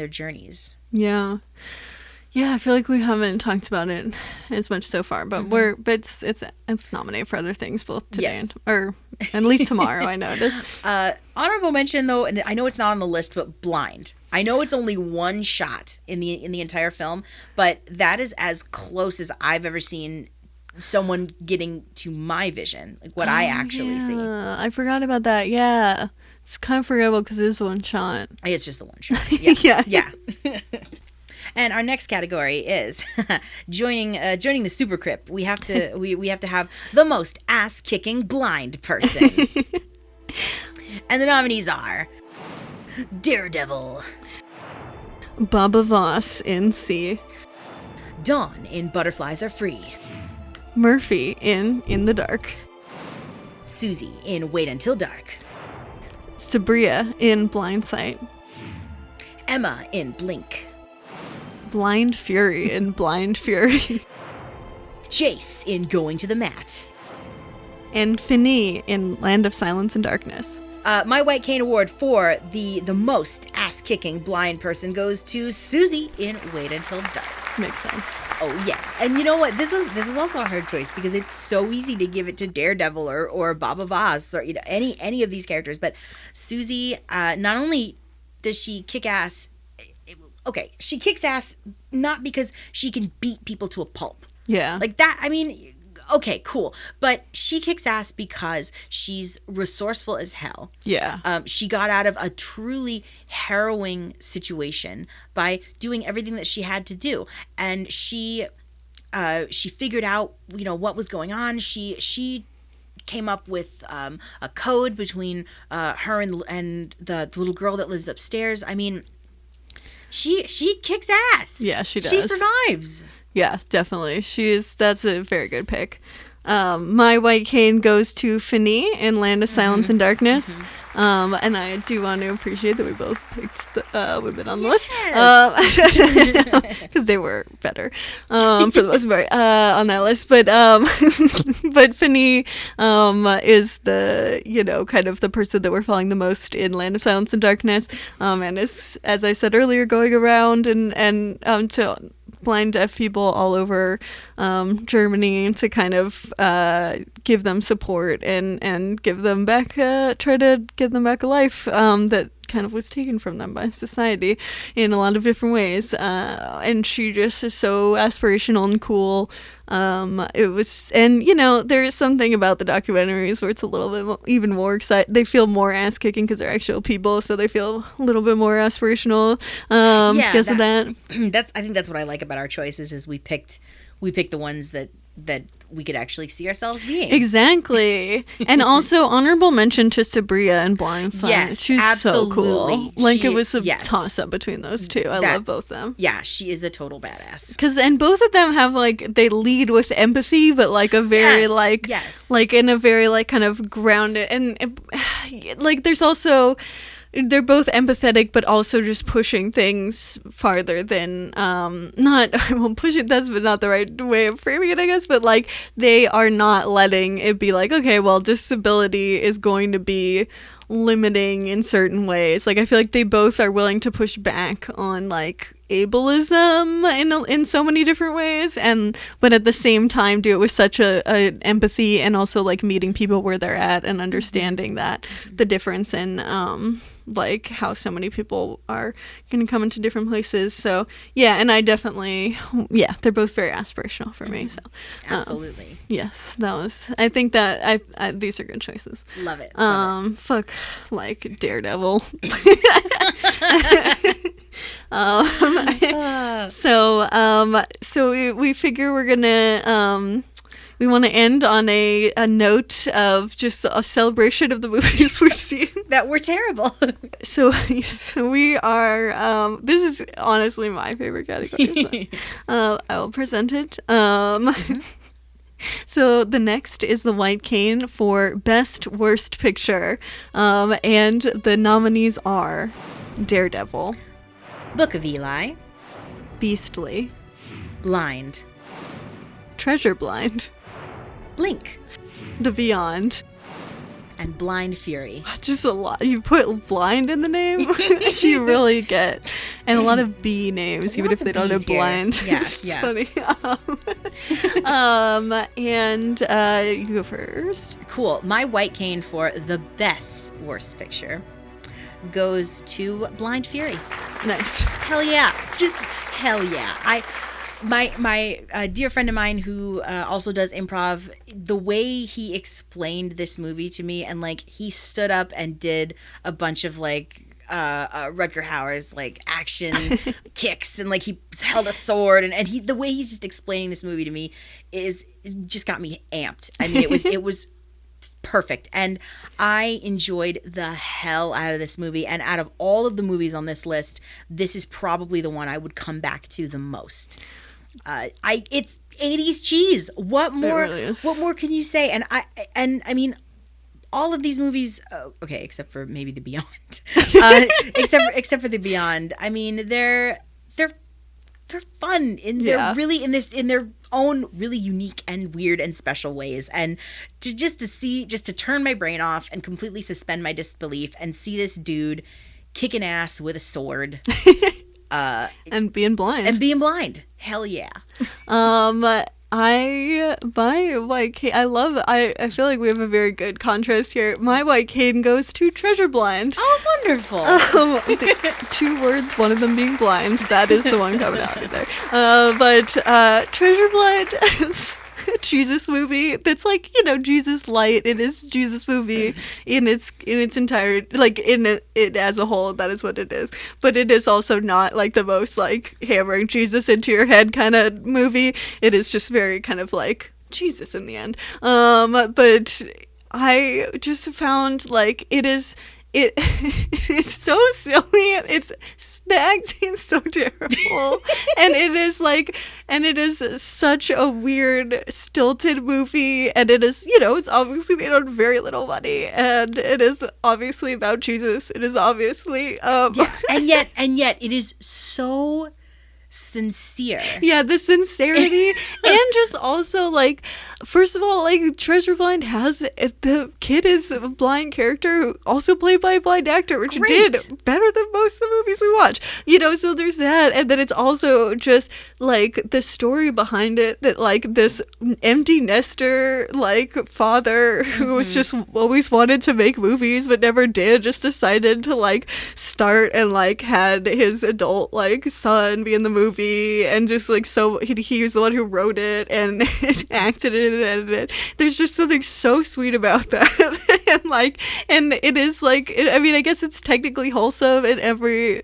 journeys. Yeah, I feel like we haven't talked about it as much so far, but it's nominated for other things both today Yes. or at least tomorrow. I noticed. Honorable mention though, and I know it's not on the list, but Blind. I know it's only one shot in the entire film, but that is as close as I've ever seen someone getting to my vision, like what I actually see. I forgot about that. Yeah, it's kind of forgettable because it is one shot. It's just the one shot. Yeah. Yeah. Yeah. And our next category is joining the Super Crip. We have to we have to have the most ass kicking blind person. And the nominees are Daredevil, Baba Voss in C, Dawn in Butterflies Are Free, Murphy in the Dark, Susie in Wait Until Dark, Sabria in Blind Sight, Emma in Blink, Blind Fury in Blind Fury, Jace in Going to the Mat. and Finis in Land of Silence and Darkness. My White Cane Award for the most ass-kicking blind person goes to Susie in Wait Until Dark. Makes sense. Oh yeah, and you know what? This was also a hard choice because it's so easy to give it to Daredevil or Baba Voss or any of these characters, but Susie, not only does she kick ass, she kicks ass not because she can beat people to a pulp. Yeah. Like that, I mean, okay, cool. But she kicks ass because she's resourceful as hell. Yeah. She got out of a truly harrowing situation by doing everything that she had to do. And she figured out, what was going on. She came up with a code between her and the little girl that lives upstairs. I mean, she kicks ass. Yeah, she does. She survives. Yeah, definitely. That's a very good pick. My white cane goes to Finis in Land of Silence and Darkness. And I do want to appreciate that we both picked women on the list. Because they were better for the most part on that list. But but Finis is the, kind of the person that we're following the most in Land of Silence and Darkness. And is, as I said earlier, going around and to blind deaf people all over Germany to kind of give them support and give them back, try to give them back a life that kind of was taken from them by society in a lot of different ways. And she just is so aspirational and cool. It was, and there is something about the documentaries where it's a little bit even more exciting. They feel more ass kicking because they're actual people, so they feel a little bit more aspirational because of that. I think that's what I like about our choices is we picked the ones that we could actually see ourselves being. Exactly. And also honorable mention to Sabria and Blindside. Yes, She's absolutely. so cool. Like it was a yes. toss-up between those two. I love both of them. Yeah, she is a total badass. And both of them have like, they lead with empathy, but like a very like in a very like kind of grounded, and like there's also, they're both empathetic, but also just pushing things farther than that's not the right way of framing it, I guess, but like they are not letting it be like, okay, well, disability is going to be limiting in certain ways. Like I feel like they both are willing to push back on like ableism in so many different ways, but at the same time do it with such a empathy, and also like meeting people where they're at and understanding that the difference in like how so many people are going to come into different places. So yeah, and I definitely, they're both very aspirational for me. So absolutely, yes, I think that I these are good choices. Love it. Fuck, like Daredevil. So we figure we're gonna we want to end on a note of just a celebration of the movies we've seen that were terrible. So we are this is honestly my favorite category, so I'll present it. So the next is the White Cane for Best Worst Picture, and the nominees are Daredevil, Book of Eli, Beastly, Blind, Treasure Blind, Blink, The Beyond, and Blind Fury. Just a lot. You put blind in the name, you really get, and a lot of B names, even if they don't have blind. Yeah, It's yeah. funny. And you go first. Cool. My White Cane for the Best Worst Picture goes to Blind Fury. Nice. Hell yeah. Just hell yeah. My dear friend of mine who also does improv, the way he explained this movie to me, and like he stood up and did a bunch of like Rutger Hauer's like action kicks, and like he held a sword, and the way he's just explaining this movie to me just got me amped. I mean, it was perfect, and I enjoyed the hell out of this movie, and out of all of the movies on this list, this is probably the one I would come back to the most. It's 80s cheese. What more? It really is. What more can you say? And I mean, all of these movies, okay, except for maybe The Beyond, except for The Beyond. I mean, they're fun, and they're really in their own really unique and weird and special ways. And to turn my brain off and completely suspend my disbelief and see this dude kicking ass with a sword. And being blind. Hell yeah. My White Cane, I feel like we have a very good contrast here. My White Cane goes to Treasure Blind. Oh, wonderful. 2 words, one of them being blind. That is the one coming out of there. But Treasure Blind is a Jesus movie that's like, Jesus light. It is Jesus movie in its entire, like in it as a whole. That is what it is. But it is also not like the most like hammering Jesus into your head kind of movie. It is just very kind of like Jesus in the end. But I just found like it's so silly. The acting is so terrible, and it is such a weird, stilted movie, and it is, it's obviously made on very little money, and it is obviously about Jesus. It is obviously, and yet it is so sincere. Yeah, the sincerity, and just also like, first of all, like Treasure Blind the kid is a blind character also played by a blind actor, which did better than most of the movies we watch. So there's that, and then it's also just like the story behind it, that like this empty nester like father who was just always wanted to make movies but never did, just decided to like start, and like had his adult like son be in the movie, and just like, so he was the one who wrote it and acted in it and edited it. There's just something so sweet about that. and it is like, I mean, I guess it's technically wholesome in every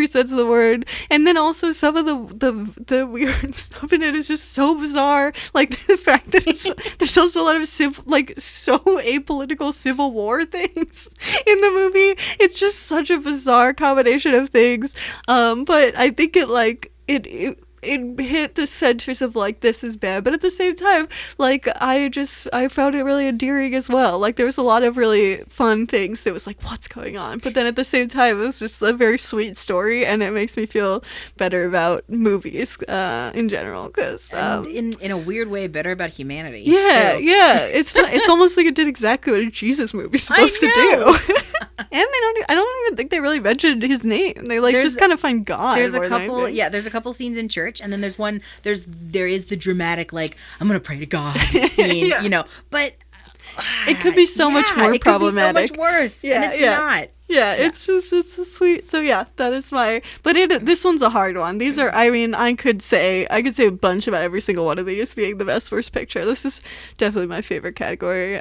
sense of the word, and then also some of the weird stuff in it is just so bizarre, like the fact that there's also a lot of so apolitical Civil War things in the movie. It's just such a bizarre combination of things, but I think it hit the centers of like, this is bad, but at the same time, like, I found it really endearing as well. Like, there was a lot of really fun things that was like, what's going on? But then at the same time, it was just a very sweet story, and it makes me feel better about movies in general, because in a weird way, better about humanity. Yeah, too. yeah, it's almost like it did exactly what a Jesus movie's supposed to do. And I don't even think they really mentioned his name. They just kind of find God. There's a couple scenes in church, and then there is the dramatic, like, I'm gonna pray to God scene, Yeah. you know, but it could be so much more problematic. It could be so much worse, and it's not. Yeah, it's so sweet. So yeah, that is this one's a hard one. These are, I mean, I could say a bunch about every single one of these being the best worst picture. This is definitely my favorite category.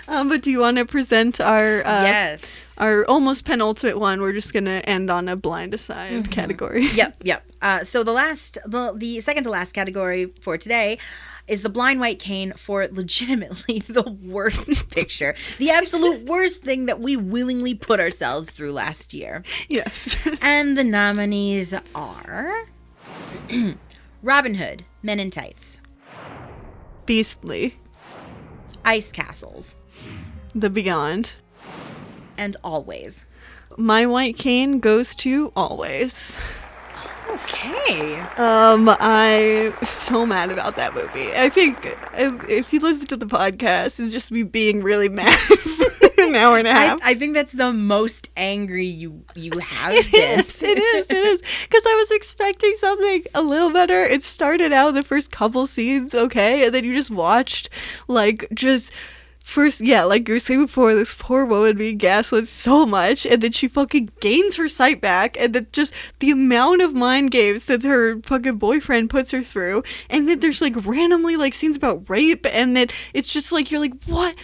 But do you want to present our Yes, our almost penultimate one? We're just gonna end on a blind aside category. Yep. So the second to last category for today is the blind white cane for legitimately the worst picture, the absolute worst thing that we willingly put ourselves through last year. Yes. And the nominees are Robin Hood, Men in Tights, Beastly, Ice Castles, The Beyond. and Always. My white cane goes to Always. Okay. I'm so mad about that movie. I think if you listen to the podcast, it's just me being really mad for an hour and a half. I think that's the most angry you have It been. is. Because I was expecting something a little better. It started out the first couple scenes okay, and then you just watched, like, just... First, yeah, like you were saying before, this poor woman being gaslit so much, and then she fucking gains her sight back, and then just the amount of mind games that her fucking boyfriend puts her through, and then there's like randomly like scenes about rape, and then it's just like, you're like, what?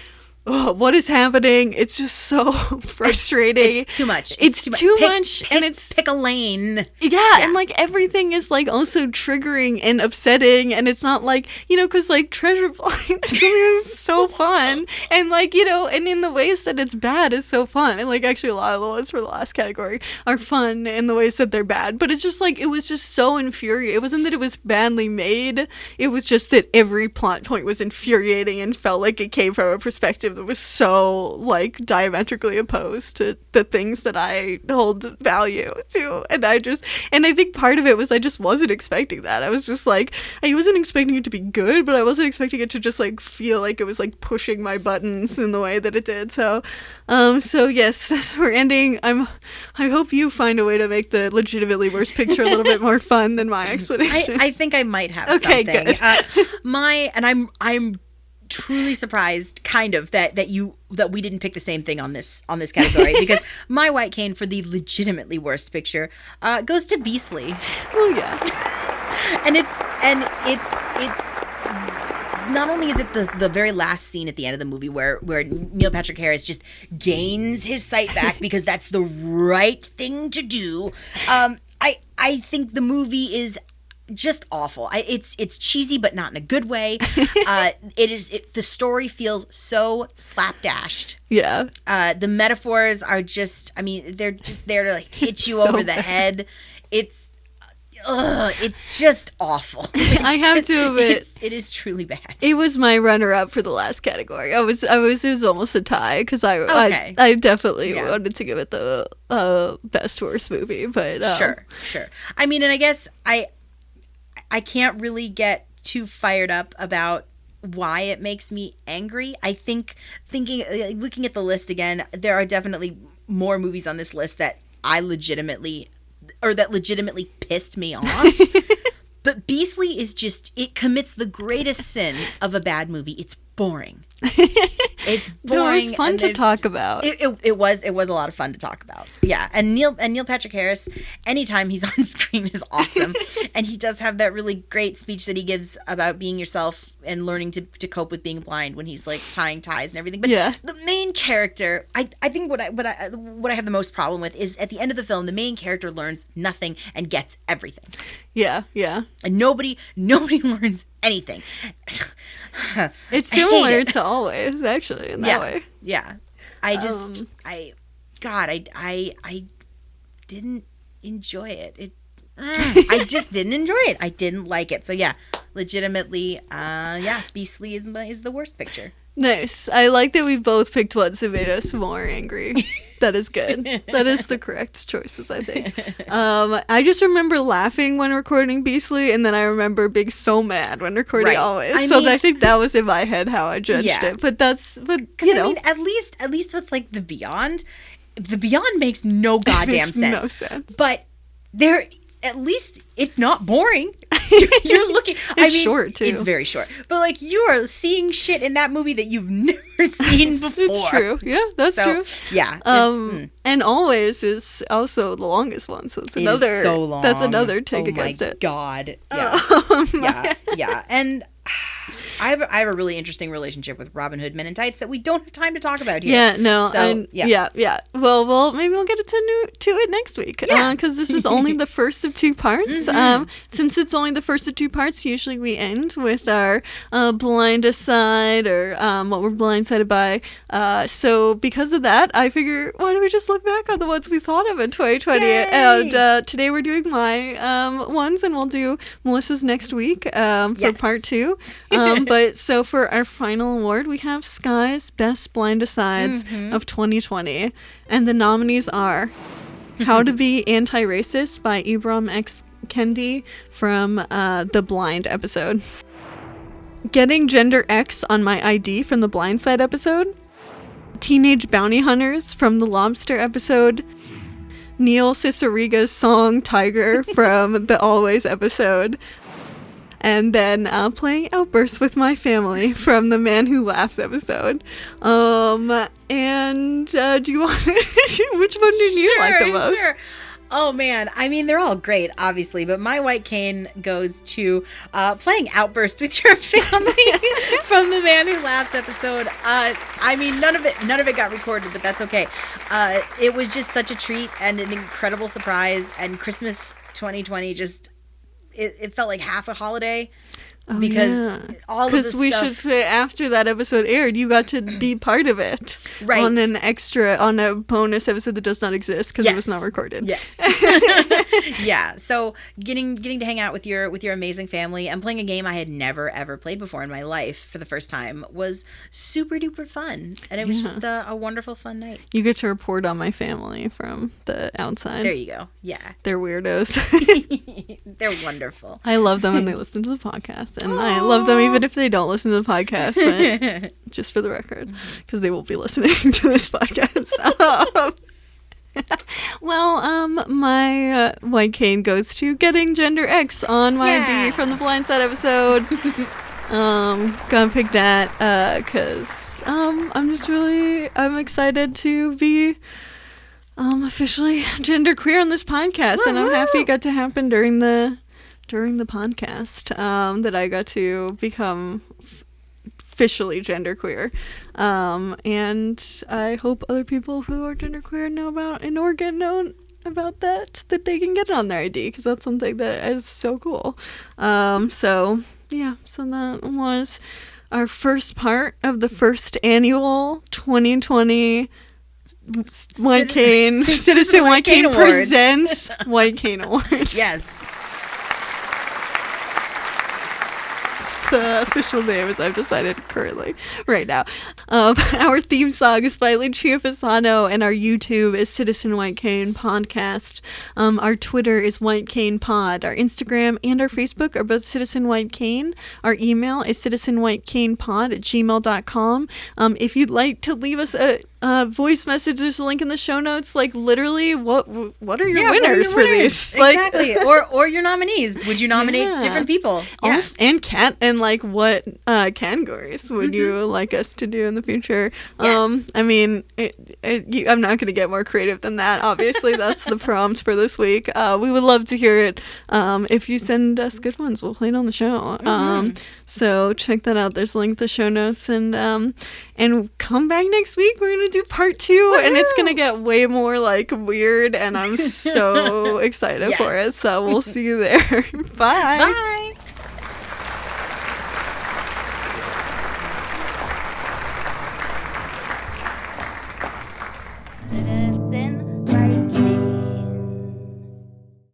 Oh, what is happening? It's just so frustrating. It's too much. It's too much, and it's pick a lane. Yeah, and like everything is like also triggering and upsetting, and it's not like, you know, because like Treasure Blind is so fun, and like, you know, and in the ways that it's bad is so fun, and like actually a lot of the ones for the last category are fun in the ways that they're bad, but it's just like, it was just so infuriating. It wasn't that it was badly made, it was just that every plot point was infuriating and felt like it came from a perspective that was so like diametrically opposed to the things that I hold value to, and I think part of it was I just wasn't expecting that. I was just like, I wasn't expecting it to be good, but I wasn't expecting it to just like feel like it was like pushing my buttons in the way that it did. So yes, that's where we're ending. I hope you find a way to make the legitimately worst picture a little bit more fun than my explanation. I think I might have Okay, something. good. I'm truly surprised, kind of, that we didn't pick the same thing on this category, because my white cane for the legitimately worst picture goes to Beastly. Oh yeah. And it's not only is it the very last scene at the end of the movie where Neil Patrick Harris just gains his sight back because that's the right thing to do. I think the movie is just awful. It's cheesy, but not in a good way. The story feels so slapdashed. Yeah. The metaphors are just, I mean, they're just there to like hit you So over the bad. Head. It's just awful. I have to admit, it is truly bad. it was my runner-up for the last category. It was almost a tie, because Okay. I definitely Yeah. wanted to give it the best worst movie, but Sure. I mean, and I guess I can't really get too fired up about why it makes me angry. I think looking at the list again, there are definitely more movies on this list that legitimately pissed me off. But Beastly is just, it commits the greatest sin of a bad movie. It's boring. It's It boring. was fun and to there's- talk about. It was a lot of fun to talk about. Yeah, and Neil Patrick Harris, anytime he's on screen is awesome, and he does have that really great speech that he gives about being yourself and learning to cope with being blind when he's like tying ties and everything. But Yeah. the main character, I think what I have the most problem with is at the end of the film, the main character learns nothing and gets everything, Yeah, yeah. and nobody learns anything. It's I hate similar it. to Always, actually, in that way. Yeah. I just I didn't enjoy it. I just didn't enjoy it. I didn't like it. So yeah, legitimately, Beastly is the worst picture. Nice. I like that we both picked ones that made us more angry. That is good. That is the correct choices, I think. I just remember laughing when recording Beastly, and then I remember being so mad when recording Right. Always. I So mean- I think that was in my head how I judged Yeah. it. But Because you know, I mean, at least with like the Beyond makes no goddamn makes sense. no sense. But at least it's not boring. You're looking. It's short, too. It's very short. But like you are seeing shit in that movie that you've never seen before. it's true. Yeah, that's So, true. yeah. it's- And Always is also the longest one, so it's It is another. so long. That's another take oh against my it. God. Yeah. Yeah. And I have a really interesting relationship with Robin Hood Men in Tights that we don't have time to talk about here. Yeah, no, So, yeah. Well, maybe we'll get to it next week. Yeah. Because this is only the first of two parts. Since it's only the first of two parts, usually we end with our blind aside or what we're blindsided by. So because of that, I figure why don't we just look back on the ones we thought of in 2020? Yay! And today we're doing my ones, and we'll do Melissa's next week for Yes. part 2. But so for our final award, we have Sky's Best Blind Asides of 2020. And the nominees are How to Be Anti-Racist by Ibram X. Kendi from the Blind episode. Getting Gender X on My ID from the Blind Side episode. Teenage Bounty Hunters from the Lobster episode. Neil Ciceriga's song Tiger from the Always episode. And then playing Outbursts with My Family from the Man Who Laughs episode. And do you want which one did you like the most? Sure. Oh man, I mean they're all great, obviously, but my white cane goes to playing Outburst with Your Family from the Man Who Laughs episode. I mean none of it got recorded, but that's okay. It was just such a treat and an incredible surprise, and Christmas 2020 just it felt like half a holiday. Because all of this we stuff, should say after that episode aired, you got to be part of it, Right. on a bonus episode that does not exist because it was Yes. not recorded. Yes. Yeah. So getting to hang out with your amazing family and playing a game I had never ever played before in my life for the first time was super duper fun, and it was just a wonderful fun night. You get to report on my family from the outside. There you go. Yeah. They're weirdos. They're wonderful. I love them when they listen to the podcast, and I love them even if they don't listen to the podcast. But just for the record, because they will be listening to this podcast. My white cane goes to Getting Gender X on My Yeah. D from the Blind Side episode. Gonna pick that because I'm excited to be officially genderqueer on this podcast, and I'm happy it got to happen during the podcast that I got to become officially genderqueer, and I hope other people who are genderqueer know about and or get known about that they can get it on their ID, because that's something that is so cool. So that was our first part of the first annual 2020 White Cane Citizen White Cane Awards. presents White Cane Awards. Yes. The official name, as I've decided currently right now. Our theme song is by Lucia Fasano, and our YouTube is Citizen White Cane Podcast. Our Twitter is White Cane Pod. Our Instagram and our Facebook are both Citizen White Cane. Our email is citizenwhitecanepod@gmail.com. If you'd like to leave us a voice message. There's a link in the show notes. Like, literally, what are your what are winners your for winners? these? Like, Exactly. or your nominees. Would you nominate Yeah. different people? almost, and like what categories would you like us to do in the future? Yes. I mean, I'm not going to get more creative than that. Obviously, that's the prompt for this week. We would love to hear it. If you send us good ones, we'll play it on the show. So check that out. There's a link in the show notes, and come back next week. We're gonna do part 2, and it's gonna get way more like weird, and I'm so excited for it. So we'll see you there. Bye. Bye.